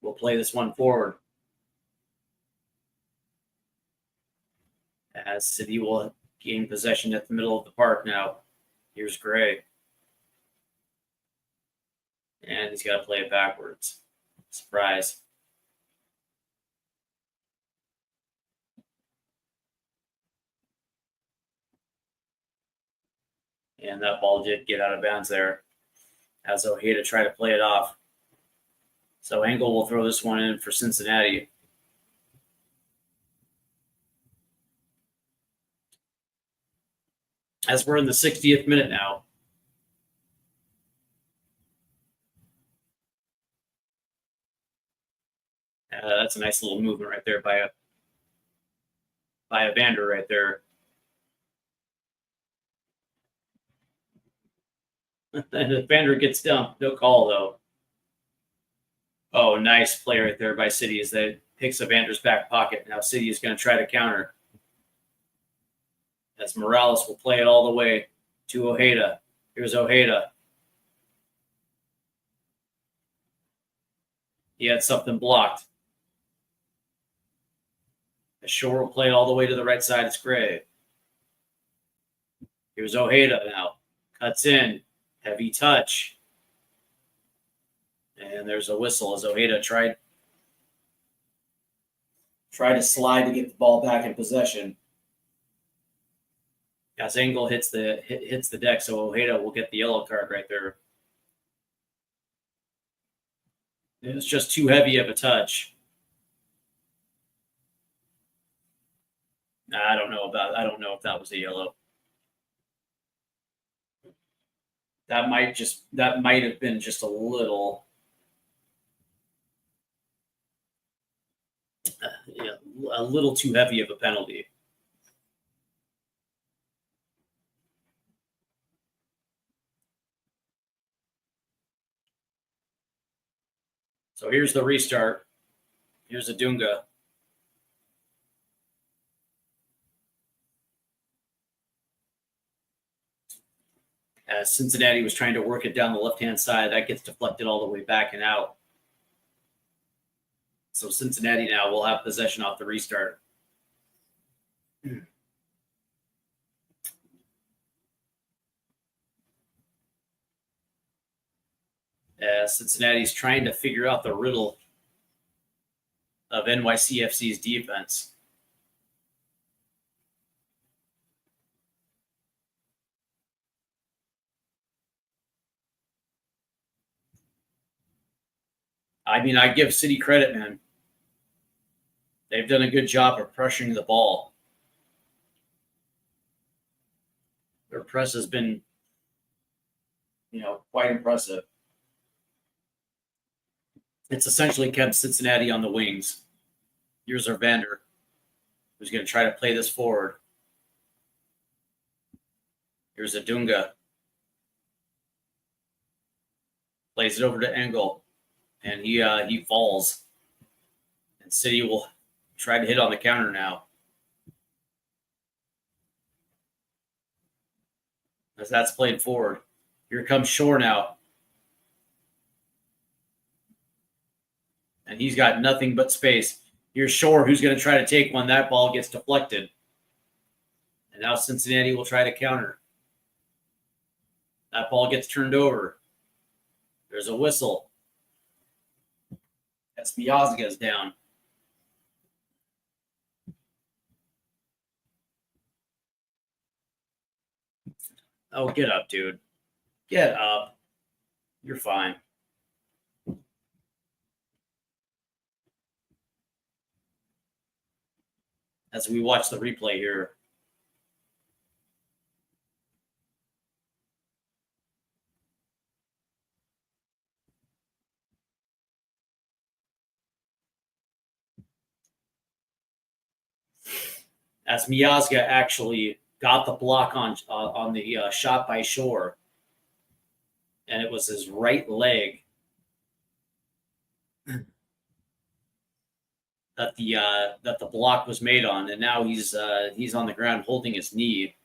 S2: will play this one forward. As City will gain possession at the middle of the park now. Here's Gray. And he's got to play it backwards. Surprise. And that ball did get out of bounds there as Ojeda tried to play it off. So Engel will throw this one in for Cincinnati. As we're in the 60th minute now. That's a nice little movement right there by Evander right there. And Evander gets dumped. No call, though. Oh, nice play right there by City as they picks Evander's back pocket. Now City is going to try to counter. As Morales will play it all the way to Ojeda. Here's Ojeda. He had something blocked. Shore will play it all the way to the right side. It's Gray. Here's Ojeda now. Cuts in. Heavy touch. And there's a whistle as Ojeda tried to slide to get the ball back in possession. As Engel hits the deck, so Ojeda will get the yellow card right there. It was just too heavy of a touch. I don't know if that was a yellow. That might have been just a little too heavy of a penalty. So here's the restart. Here's a Dunga. As Cincinnati was trying to work it down the left-hand side, that gets deflected all the way back and out. So Cincinnati now will have possession off the restart. As Cincinnati's trying to figure out the riddle of NYCFC's defense. I mean, I give City credit, man. They've done a good job of pressuring the ball. Their press has been, quite impressive. It's essentially kept Cincinnati on the wings. Here's Evander, who's going to try to play this forward. Here's a Dunga. Plays it over to Engel, and he falls. And City will try to hit on the counter now. As that's played forward. Here comes Shore now. And he's got nothing but space. Here's Shore, who's going to try to take one. That ball gets deflected. And now Cincinnati will try to counter. That ball gets turned over. There's a whistle. That's Miazga's down. Oh, get up, dude. Get up. You're fine. As we watch the replay here. As Miazga actually got the block on the shot by Shore. And it was his right leg that the block was made on, and now he's on the ground holding his knee.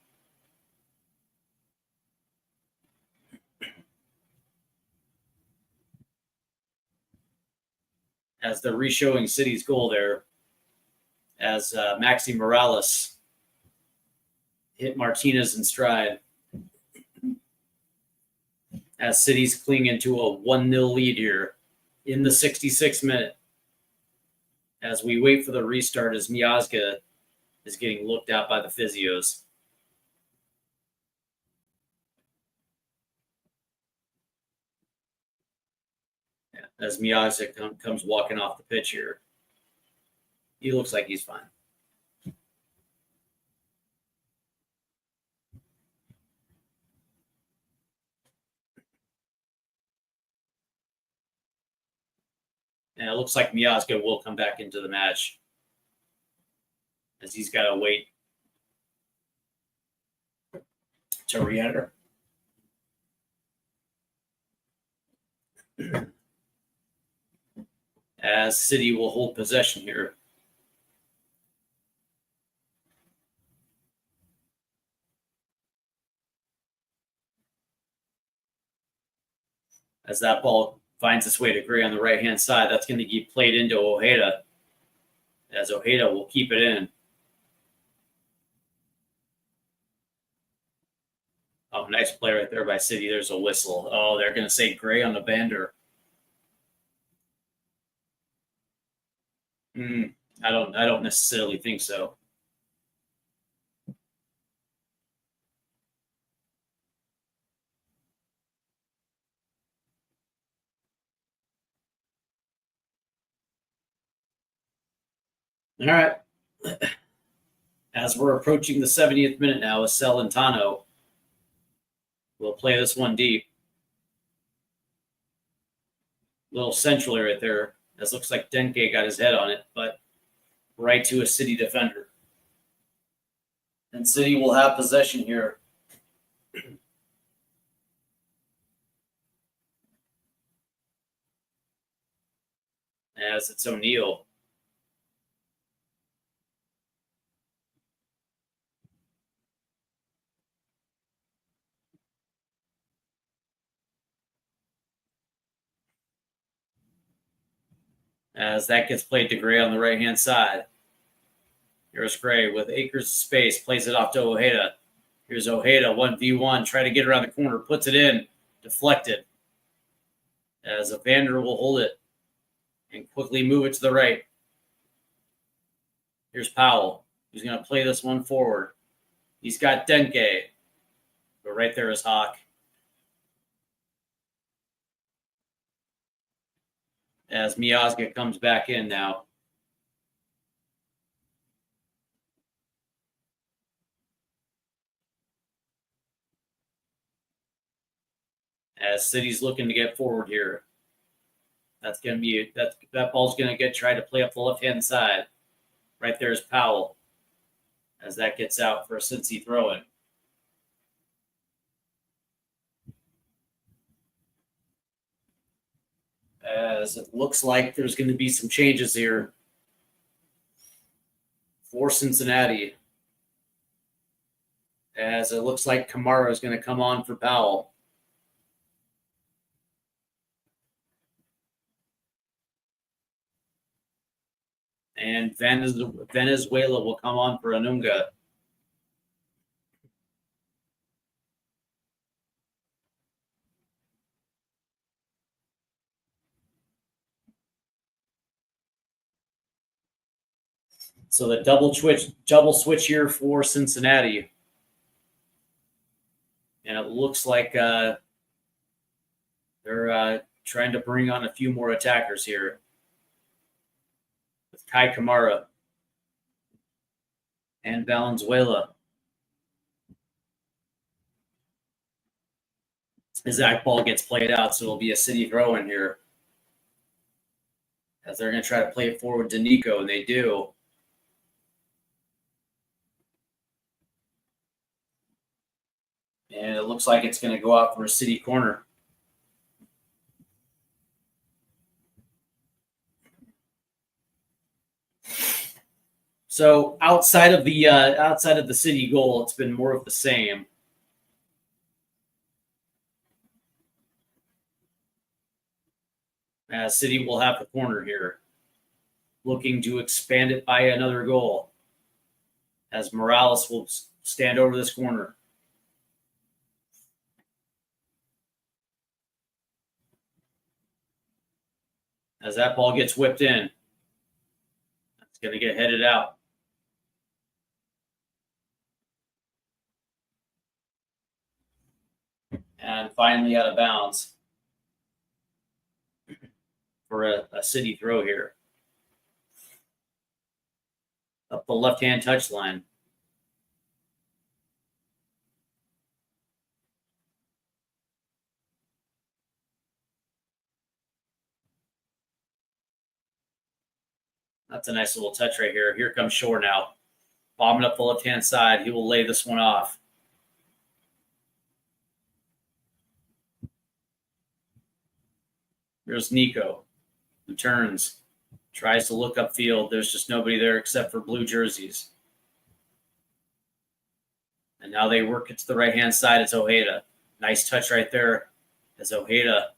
S2: As they're re-showing City's goal there, as Maxi Morales hit Martinez in stride. As City's clinging to a 1-0 lead here in the 66th minute. As we wait for the restart, as Miazga is getting looked at by the physios. As Miazga comes walking off the pitch here. He looks like he's fine. And it looks like Miazga will come back into the match as he's got to wait to re-enter. As City will hold possession here. As that ball finds its way to Gray on the right-hand side, that's going to get played into Ojeda, as Ojeda will keep it in. Oh, nice play right there by City. There's a whistle. Oh, they're going to say Gray on the bender. I don't necessarily think so. All right. As we're approaching the 70th minute now, with Celentano will play this one deep. Little centrally right there. This looks like Denke got his head on it, but right to a City defender. And City will have possession here. As it's O'Neal. As that gets played to Gray on the right-hand side. Here's Gray with acres of space, plays it off to Ojeda. Here's Ojeda, 1v1, try to get around the corner, puts it in, deflected. As Evander will hold it and quickly move it to the right. Here's Powell, who's going to play this one forward. He's got Denke, but right there is Hawk. As Miazga comes back in now. As City's looking to get forward here. That's going to be that ball's going to get tried to play up the left-hand side. Right there is Powell. As that gets out for a Cincy throw-in. As it looks like there's going to be some changes here for Cincinnati. As it looks like Kamara is going to come on for Powell. And Venezuela will come on for Anunga. So the double switch here for Cincinnati. And it looks like they're trying to bring on a few more attackers here. With Kai Kamara and Valenzuela. As that ball gets played out, so it'll be a City throw-in here. As they're going to try to play it forward to Nico, and they do. And it looks like it's going to go out for a City corner. So outside of the City goal, it's been more of the same. As City will have the corner here, looking to expand it by another goal. As Morales will stand over this corner. As that ball gets whipped in, it's going to get headed out. And finally out of bounds for a City throw here. Up the left-hand touchline. That's a nice little touch right here. Here comes Shore now. Bombing up the left-hand side. He will lay this one off. Here's Nico, who turns, tries to look upfield. There's just nobody there except for blue jerseys. And now they work it to the right-hand side. It's Ojeda. Nice touch right there as Ojeda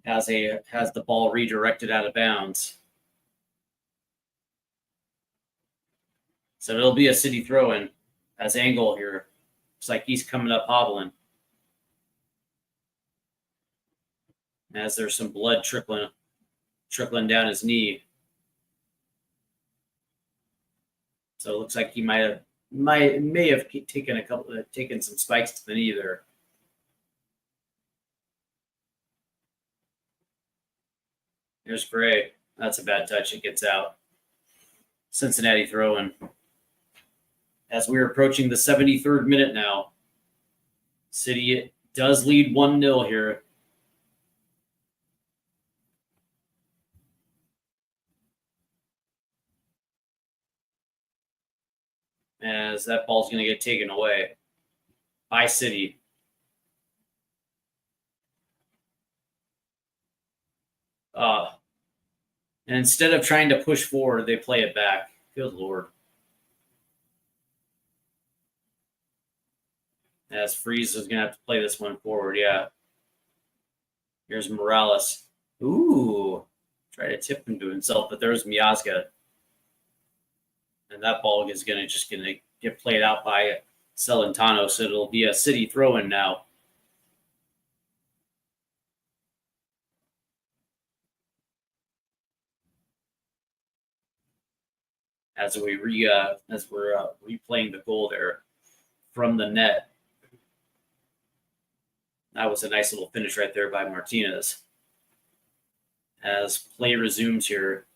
S2: has the ball redirected out of bounds. So it'll be a City throw-in as Angle here. Looks like he's coming up hobbling. As there's some blood trickling down his knee. So it looks like he may have taken some spikes to the knee there. Here's Gray. That's a bad touch. It gets out. Cincinnati throw-in. As we're approaching the 73rd minute now, City does lead 1-0 here. As that ball's going to get taken away by City. And instead of trying to push forward, they play it back. Good Lord. As Freeze is going to have to play this one forward, yeah. Here's Morales. Ooh. Try to tip him to himself, but there's Miazga. And that ball is going to get played out by Celentano, so it'll be a City throw-in now. As we're replaying the goal there from the net. That was a nice little finish right there by Martinez. As play resumes here,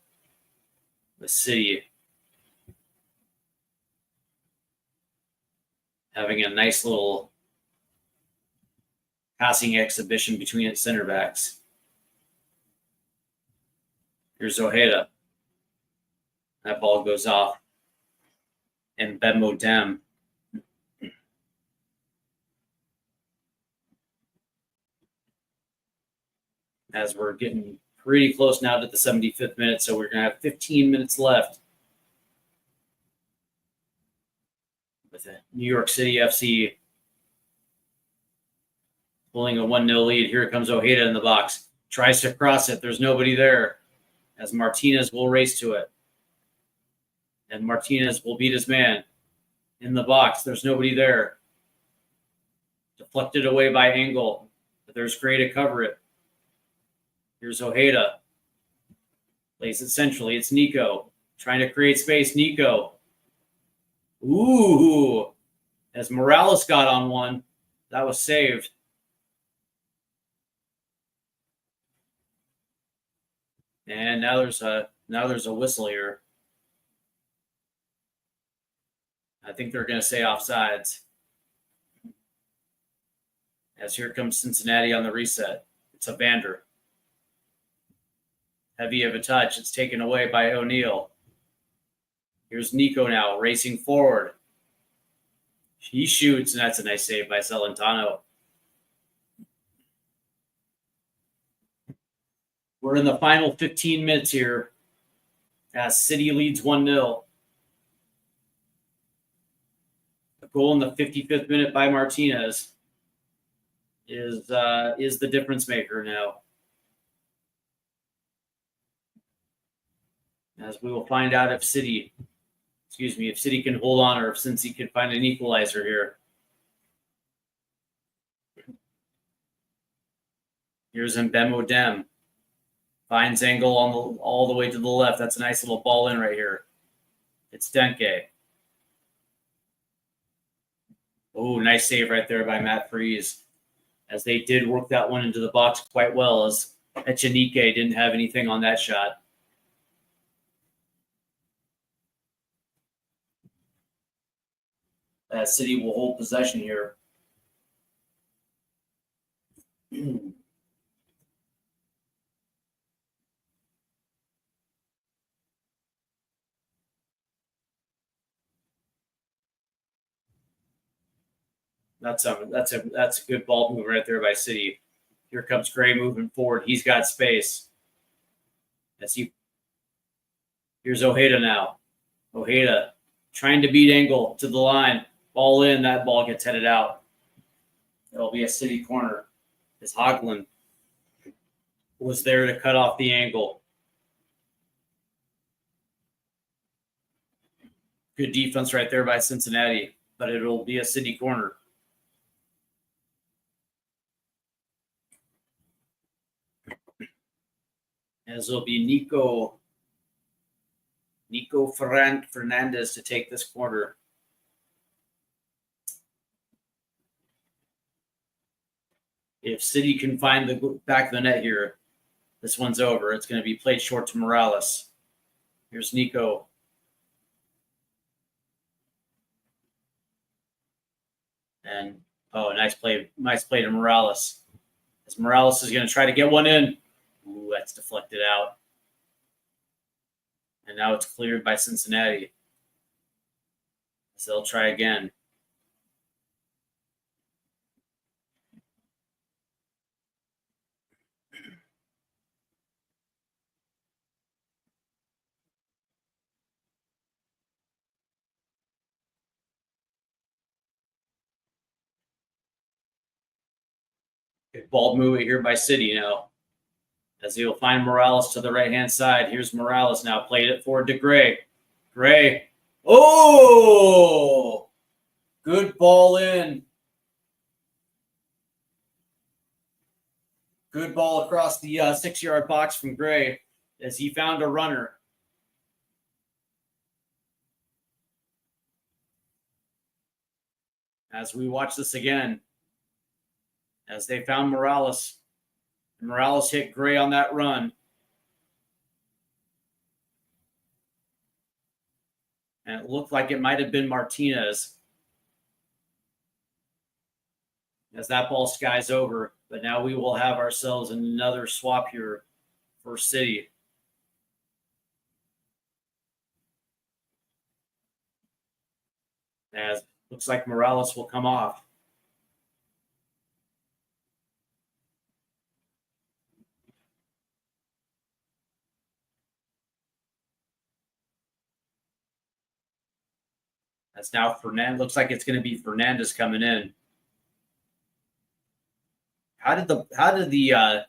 S2: the City having a nice little passing exhibition between its center backs. Here's Ojeda. That ball goes off. And Bemodem. As we're getting pretty close now to the 75th minute, so we're going to have 15 minutes left. With a New York City FC pulling a 1-0 lead. Here comes Ojeda in the box. Tries to cross it. There's nobody there. As Martinez will race to it. And Martinez will beat his man in the box. There's nobody there. Deflected away by Angle. But there's Gray to cover it. Here's Ojeda. Plays it centrally. It's Nico. Trying to create space. Nico. Ooh. As Morales got on one. That was saved. And now there's a whistle here. I think they're going to say offsides. As here comes Cincinnati on the reset. It's a Vander. Heavy of a touch. It's taken away by O'Neal. Here's Nico now racing forward. He shoots, and that's a nice save by Celentano. We're in the final 15 minutes here as City leads 1-0. A goal in the 55th minute by Martinez is the difference maker now. As we will find out if City can hold on or if Cincy can find an equalizer here. Here's Mbemo Dem. Finds Angle all the way to the left. That's a nice little ball in right here. It's Denke. Oh, nice save right there by Matt Freeze. As they did work that one into the box quite well, as Echenike didn't have anything on that shot. City will hold possession here. That's a good ball move right there by City. Here comes Gray moving forward. He's got space. Here's Ojeda now. Ojeda trying to beat Engel to the line. Ball in. That ball gets headed out. It'll be a City corner. As Hogland was there to cut off the angle. Good defense right there by Cincinnati, but it'll be a City corner. As it'll be Nico Fernandez to take this corner. If City can find the back of the net here, this one's over. It's going to be played short to Morales. Here's Nico. And, nice play to Morales. As Morales is going to try to get one in. Ooh, that's deflected out. And now it's cleared by Cincinnati. So they'll try again. Good ball movement here by City now. As he'll find Morales to the right-hand side. Here's Morales now. Played it forward to Gray. Gray. Oh! Good ball in. Good ball across the 6-yard box from Gray as he found a runner. As we watch this again, as they found Morales. Morales hit Gray on that run. And it looked like it might have been Martinez. As that ball skies over. But now we will have ourselves another swap here for City. As looks like Morales will come off. That's now Fernandez. Looks like it's going to be Fernandez coming in. How did the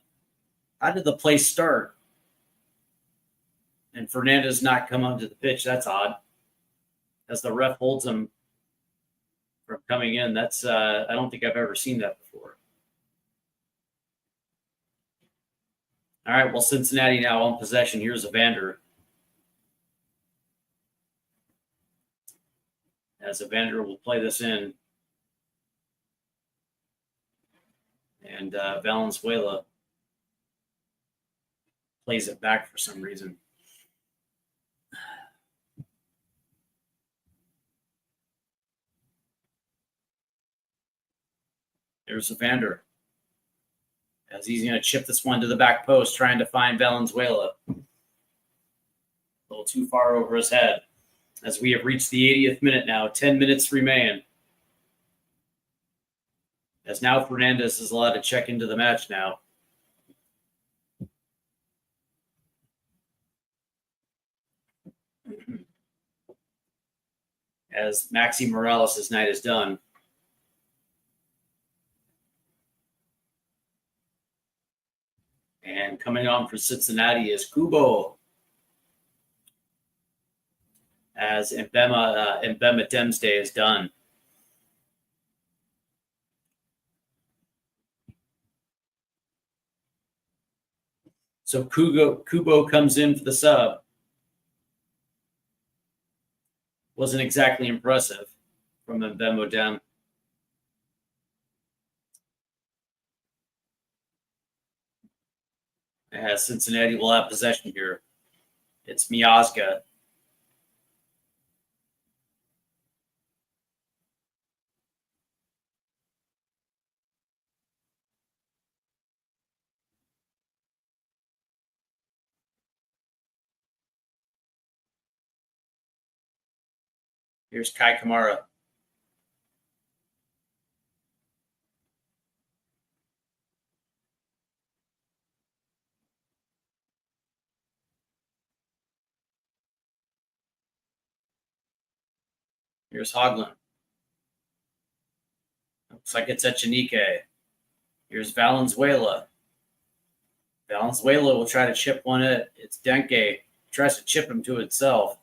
S2: play start? And Fernandez not come onto the pitch. That's odd. As the ref holds him from coming in. That's I don't think I've ever seen that before. All right, well, Cincinnati now on possession. Here's Evander. As Evander will play this in. And Valenzuela plays it back for some reason. There's Evander. As he's going to chip this one to the back post, trying to find Valenzuela. A little too far over his head. As we have reached the 80th minute now, 10 minutes remain. As now Fernandez is allowed to check into the match now. As Maxi Morales' night is done. And coming on for Cincinnati is Kubo. As Mbema Demsday is done. So Kubo comes in for the sub. Wasn't exactly impressive from Mbema Dem. As Cincinnati will have possession here. It's Miazga. Here's Kai Kamara. Here's Hoagland. Looks like it's Echenike. Here's Valenzuela. Valenzuela will try to chip one at. It's Denke. Tries to chip him to itself.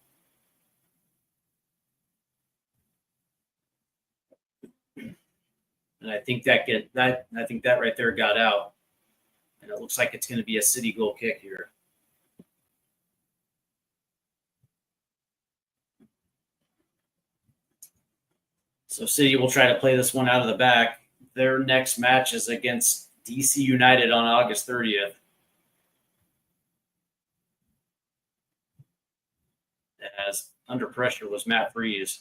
S2: And I think that right there got out. And it looks like it's going to be a City goal kick here. So City will try to play this one out of the back. Their next match is against DC United on August 30th. As under pressure was Matt Freese.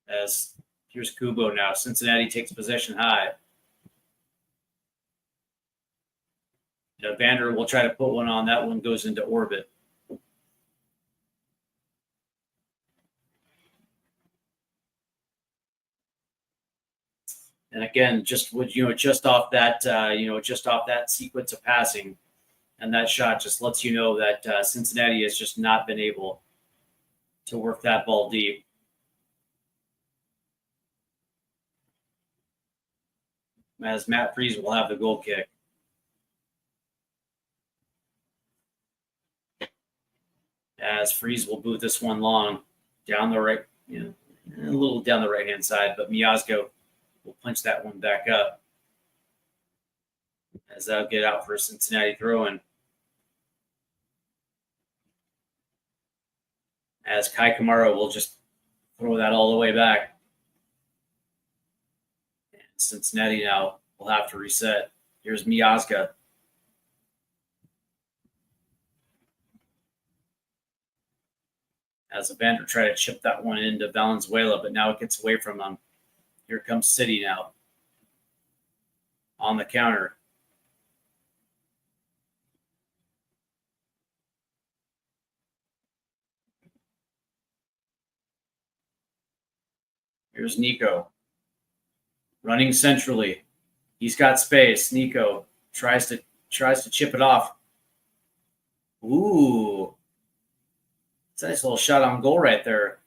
S2: As here's Kubo now. Cincinnati takes possession high. Vander will try to put one on. That one goes into orbit. And again, just off that sequence of passing, and that shot just lets you know that Cincinnati has just not been able to work that ball deep. As Matt Freese will have the goal kick. As Freese will boot this one long down the right, a little down the right-hand side, but Miazga will punch that one back up. As that'll get out for a Cincinnati throw-in. As Kai Kamara will just throw that all the way back. And Cincinnati now will have to reset. Here's Miazga. As Evander tried to chip that one into Valenzuela, but now it gets away from them. Here comes City now. On the counter. Here's Nico. Running centrally. He's got space. Nico tries to chip it off. Ooh. It's a nice little shot on goal right there.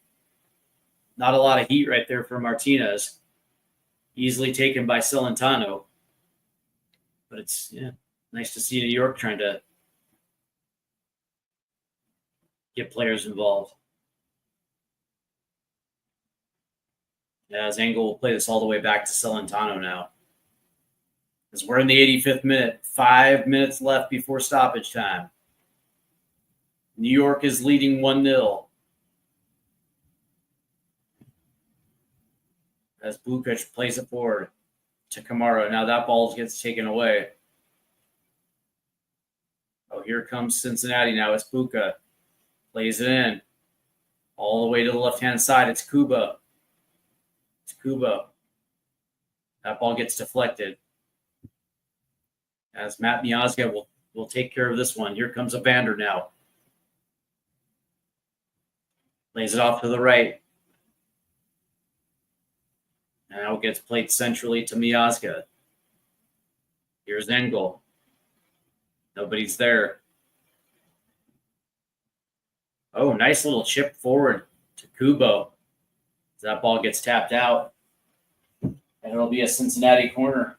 S2: Not a lot of heat right there for Martinez. Easily taken by Celentano. But it's nice to see New York trying to get players involved. As Engel will play this all the way back to Celentano now. As we're in the 85th minute, 5 minutes left before stoppage time. New York is leading 1-0. As Bukic plays it forward to Kamara. Now that ball gets taken away. Oh, here comes Cincinnati now. It's Buka. Plays it in. All the way to the left-hand side. It's Kubo. That ball gets deflected. As Matt Miazga will take care of this one. Here comes Evander now. Lays it off to the right. Now it gets played centrally to Miazga. Here's Engel. Nobody's there. Oh, nice little chip forward to Kubo. That ball gets tapped out. And it'll be a Cincinnati corner.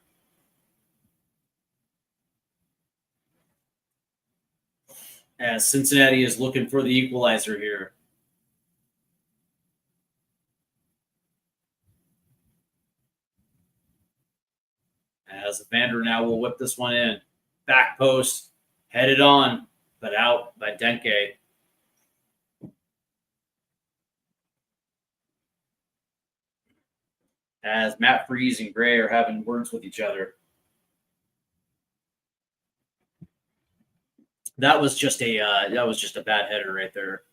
S2: As Cincinnati is looking for the equalizer here. As Evander now will whip this one in. Back post. Headed on, but out by Denke. As Matt Freese and Gray are having words with each other. That was just a bad header right there.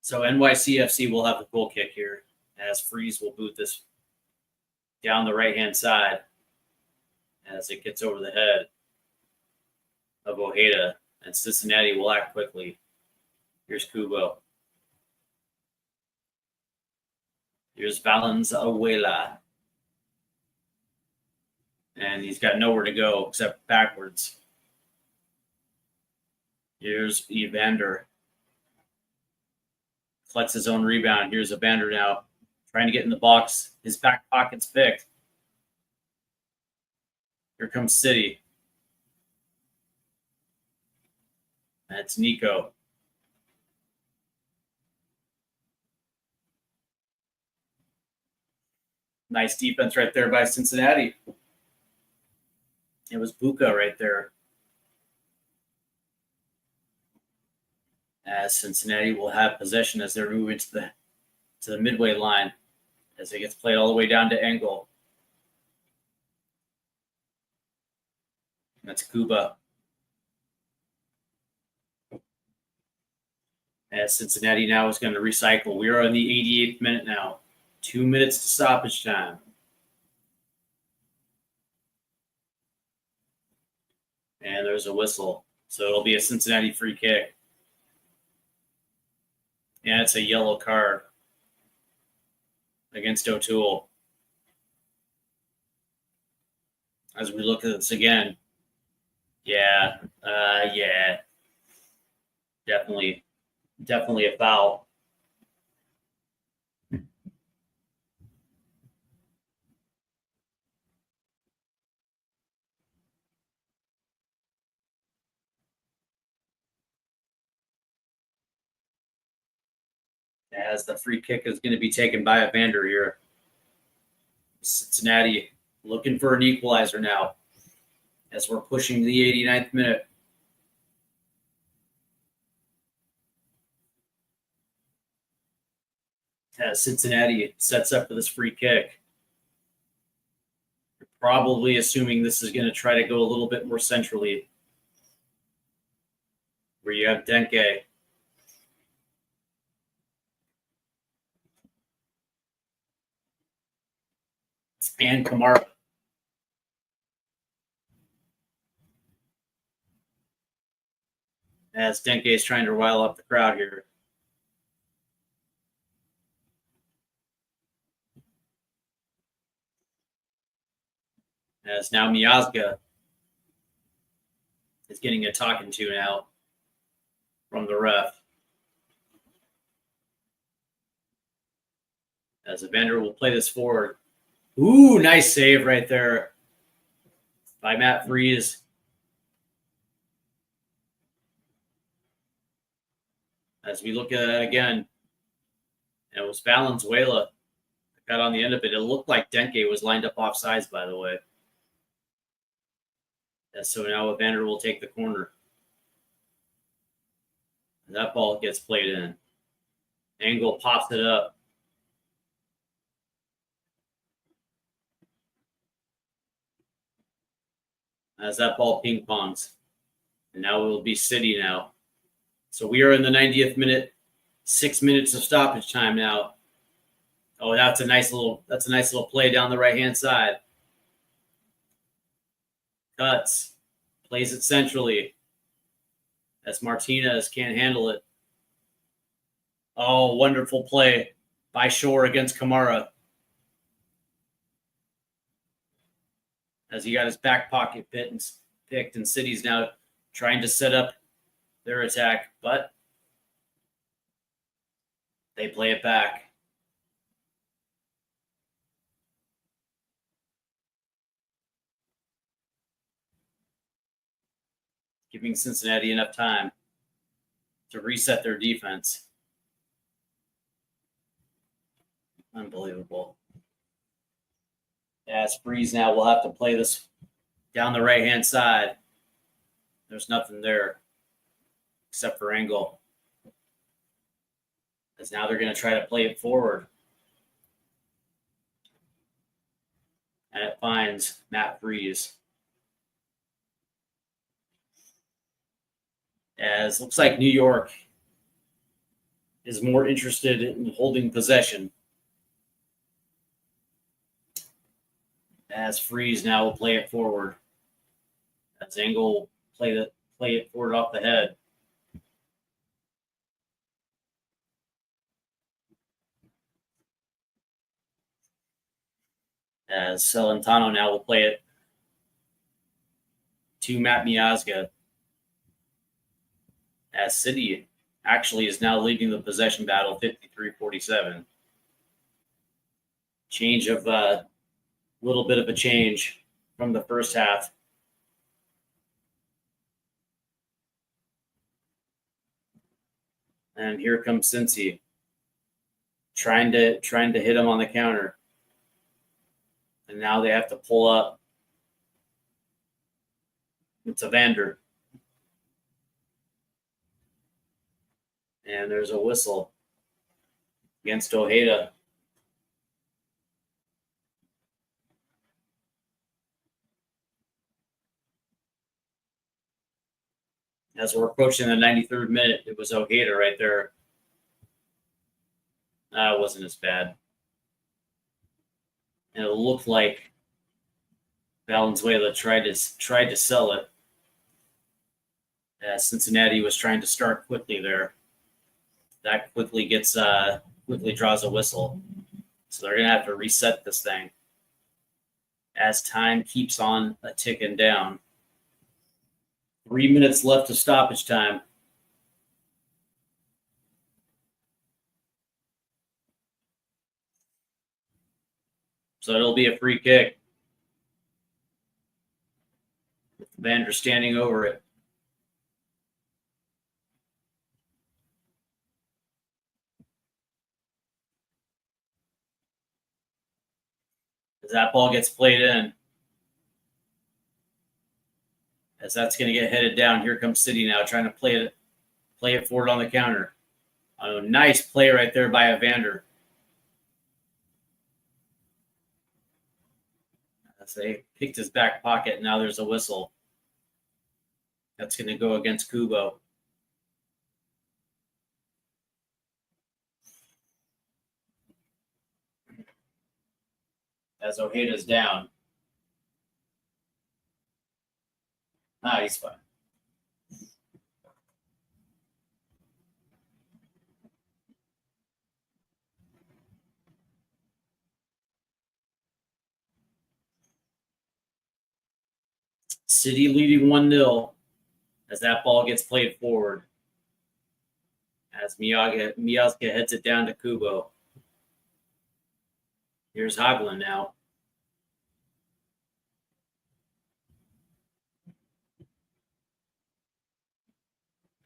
S2: So NYCFC will have the goal kick here, as Freese will boot this down the right-hand side as it gets over the head of Ojeda, and Cincinnati will act quickly. Here's Kubo. Here's Valenzuela. And he's got nowhere to go except backwards. Here's Evander. Collects his own rebound. Here's Evander now, trying to get in the box. His back pocket's picked. Here comes City. That's Nico. Nice defense right there by Cincinnati. It was Buka right there. As Cincinnati will have possession as they're moving to the midway line, as it gets played all the way down to Engel. That's Kuba. As Cincinnati now is going to recycle. We are in the 88th minute now. 2 minutes to stoppage time. And there's a whistle. So it'll be a Cincinnati free kick. And it's a yellow card against O'Toole. As we look at this again. Yeah. Definitely a foul. As the free kick is going to be taken by Evander here. Cincinnati looking for an equalizer now as we're pushing the 89th minute. As Cincinnati sets up for this free kick. You're probably assuming this is going to try to go a little bit more centrally, where you have Denke. And Kamara. As Denke is trying to rile up the crowd here. As now Miazga is getting a talking to now from the ref. As Evander will play this forward. Ooh, nice save right there by Matt Freese. As we look at it again, it was Valenzuela that got on the end of it. It looked like Denke was lined up off sides, by the way. And so now Evander will take the corner. And that ball gets played in. Engel pops it up. As that ball ping pongs. And now it will be City now. So we are in the 90th minute, 6 minutes of stoppage time now. Oh, that's a nice little play down the right-hand side. Cuts. Plays it centrally. As Martinez can't handle it. Oh, wonderful play by Shore against Kamara. As he got his back pocket picked, and City's now trying to set up their attack, but they play it back. Giving Cincinnati enough time to reset their defense. Unbelievable. As Freeze now will have to play this down the right-hand side. There's nothing there except for Engel. Because now they're going to try to play it forward. And it finds Matt Freeze. As looks like New York is more interested in holding possession. As Freeze now will play it forward. As Engel will play it forward off the head. As Celentano now will play it to Matt Miazga. as City actually is now leading the possession battle 53-47. Change of little bit of a change from the first half. And here comes Cincy trying to hit him on the counter. And now they have to pull up. It's Evander. And there's a whistle against Ojeda. As we're approaching the 93rd minute, it was Ojeda right there. It wasn't as bad. And it looked like Valenzuela tried to sell it. Cincinnati was trying to start quickly there. That quickly draws a whistle. So they're going to have to reset this thing as time keeps on ticking down. 3 minutes left of stoppage time. So it'll be a free kick. Vander standing over it. As that ball gets played in. As that's going to get headed down, here comes City now trying to play it forward on the counter. Oh, nice play right there by Evander. As they picked his back pocket, now there's a whistle. That's going to go against Kubo. As Ojeda's down. He's fine. City leading 1-0 as that ball gets played forward. As Miazga heads it down to Kubo. Here's Hagelin now.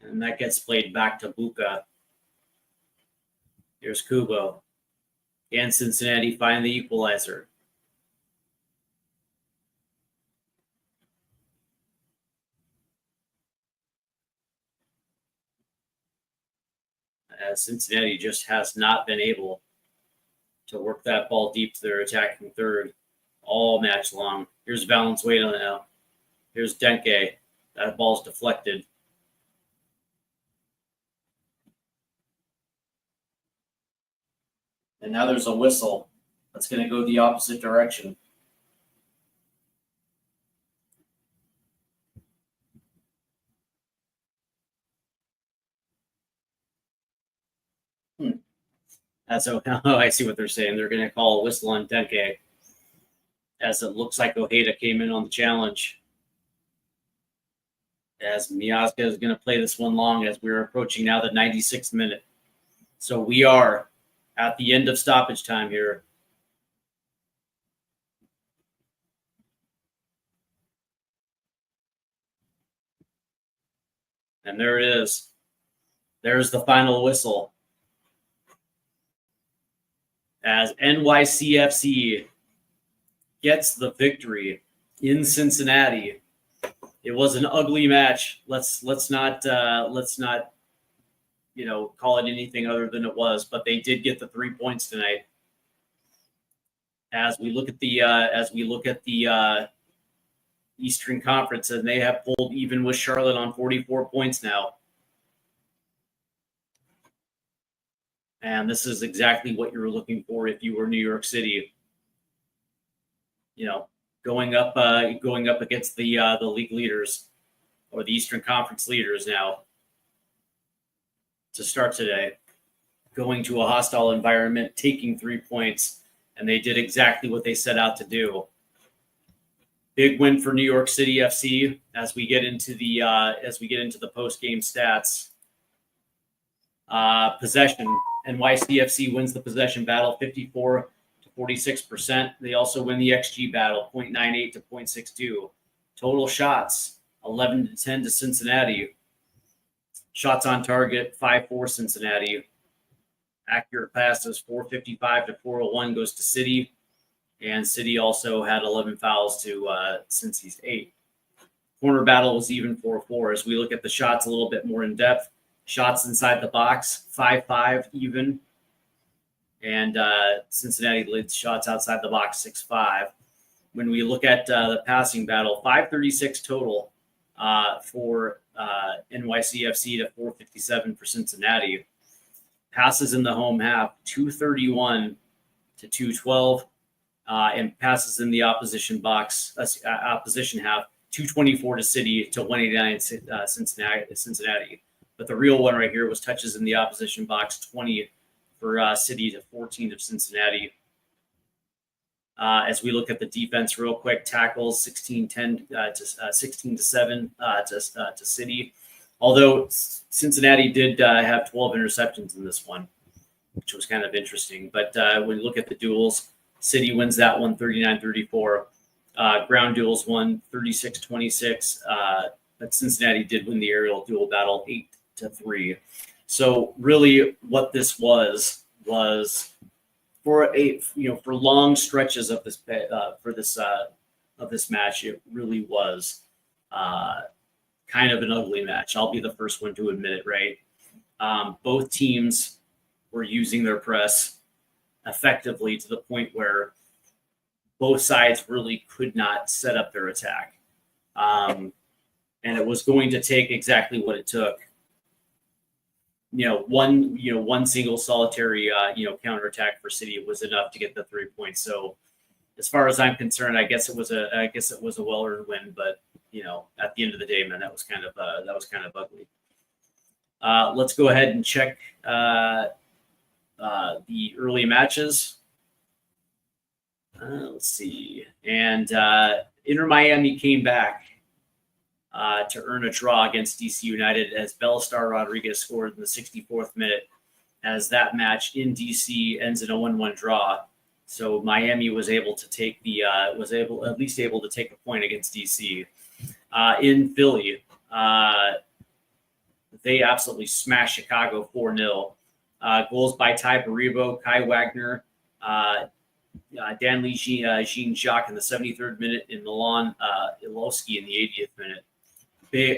S2: And that gets played back to Buka. Here's Kubo. And Cincinnati find the equalizer. As Cincinnati just has not been able to work that ball deep to their attacking third all match long. Here's Valenzuela now. Here's Denke. That ball's deflected. And now there's a whistle that's going to go the opposite direction. I see what they're saying. They're going to call a whistle on Denke, as it looks like Ojeda came in on the challenge. As Miazga is going to play this one long as we're approaching now the 96th minute. So we are at the end of stoppage time here. And there it is. There's the final whistle. As NYCFC gets the victory in Cincinnati. It was an ugly match. Let's not call it anything other than it was. But they did get the 3 points tonight. As we look at the Eastern Conference, and they have pulled even with Charlotte on 44 points now. And this is exactly what you were looking for if you were New York City. Going up against the league leaders or the Eastern Conference leaders now to start today. Going to a hostile environment, taking 3 points, and they did exactly what they set out to do. Big win for New York City FC as we get into the post-game stats. Possession. NYCFC wins the possession battle 54 to 46%. They also win the XG battle 0.98 to 0.62. Total shots 11 to 10 to Cincinnati. Shots on target 5-4 Cincinnati. Accurate passes 455 to 401 goes to City. And City also had 11 fouls to Cincy's 8. Corner battle was even 4-4. As we look at the shots a little bit more in depth, shots inside the box 5-5 even. And Cincinnati leads shots outside the box 6-5. When we look at the passing battle, 536 total for NYCFC to 457 for Cincinnati. Passes in the home half 231 to 212. And passes in the opposition box, opposition half, 224 to City to 189 Cincinnati. But the real one right here was touches in the opposition box, 20 for City to 14 of Cincinnati. As we look at the defense real quick, tackles 16-10 to 16-7 to City. Although Cincinnati did have 12 interceptions in this one, which was kind of interesting. But when you look at the duels, City wins that one 39-34. Ground duels won 36-26. But Cincinnati did win the aerial duel battle 8-3. So really, what this was for long stretches of this of this match, it really was kind of an ugly match. I'll be the first one to admit it. Right, both teams were using their press effectively to the point where both sides really could not set up their attack. And it was going to take exactly what it took. One single solitary, counterattack for City was enough to get the 3 points. So as far as I'm concerned, I guess it was a well-earned win, but at the end of the day, man, that was kind of ugly. Let's go ahead and check the early matches. Let's see. And Inter Miami came back to earn a draw against DC United as Belistar Rodriguez scored in the 64th minute, as that match in DC ends in a 1-1 draw. So Miami was able to take at least able to take a point against DC. In Philly, they absolutely smashed Chicago 4-0. Goals by Ty Baribo, Kai Wagner, Danley Jean-Jacques in the 73rd minute, and Milan Ilowski in the 80th minute.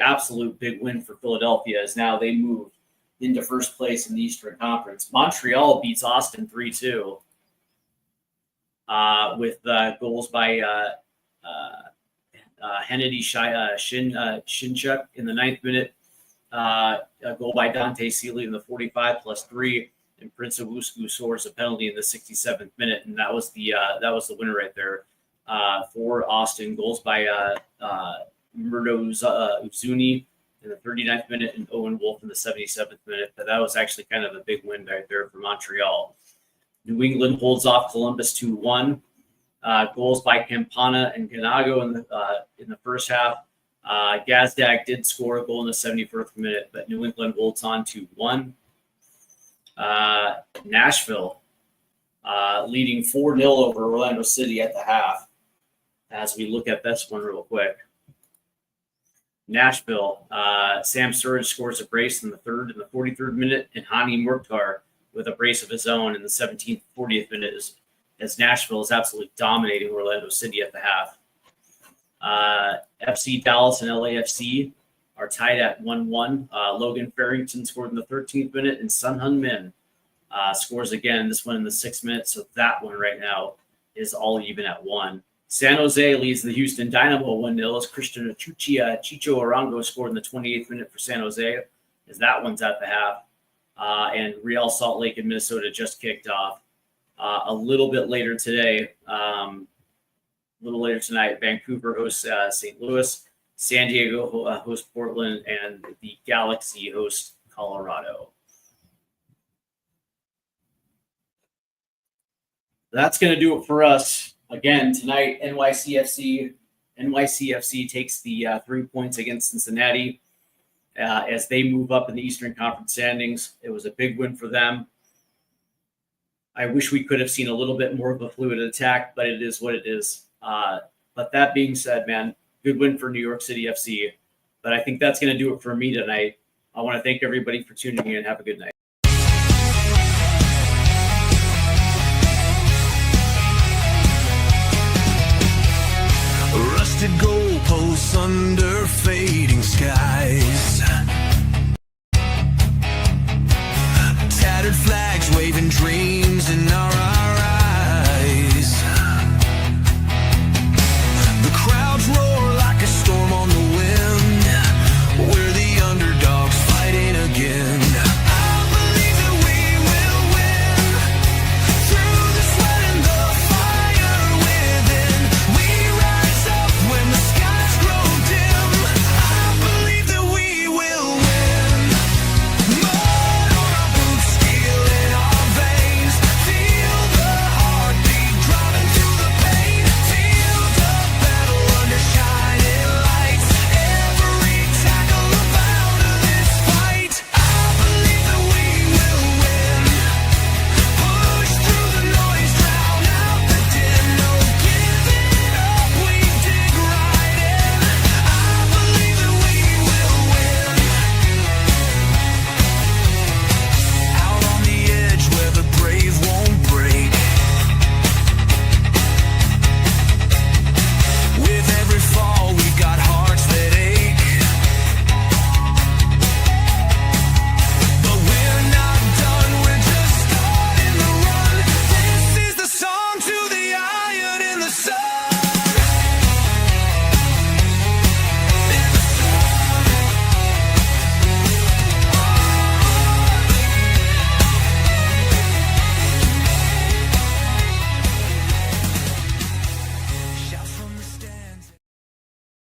S2: Absolute big win for Philadelphia, as now they move into first place in the Eastern Conference. Montreal beats Austin 3-2 with goals by Hennedy Shinchuk in the 9th minute, a goal by Dante Seeley in the 45 +3, and Prince Owusu scores a penalty in the 67th minute, and that was the winner right there for Austin. Goals by Murdo Uzuni in the 39th minute and Owen Wolf in the 77th minute. But that was actually kind of a big win right there for Montreal. New England holds off Columbus 2-1. Goals by Campana and Ganago in the first half. Gazdag did score a goal in the 71st minute, but New England holds on 2-1. Nashville leading 4-0 over Orlando City at the half. As we look at this one real quick. Nashville, Sam Sturridge scores a brace in the 3rd and the 43rd minute, and Hani Mukhtar with a brace of his own in the 17th, 40th minute as Nashville is absolutely dominating Orlando City at the half. FC Dallas and LAFC are tied at 1-1. Logan Farrington scored in the 13th minute, and Sun Heung-min scores again, this one in the 6th minute. So that one right now is all even at 1. San Jose leads the Houston Dynamo 1-0 as Christian Chicho Arango scored in the 28th minute for San Jose, as that one's at the half. And Real Salt Lake and Minnesota just kicked off. A little bit later today, a little later tonight, Vancouver hosts St. Louis, San Diego hosts Portland, and the Galaxy hosts Colorado. That's going to do it for us. Again, tonight, NYCFC takes the 3 points against Cincinnati. as they move up in the Eastern Conference standings. It was a big win for them. I wish we could have seen a little bit more of a fluid attack, but it is what it is. But that being said, man, good win for New York City FC. But I think that's going to do it for me tonight. I want to thank everybody for tuning in. Have a good night.
S1: Rusted goalposts under fading sky.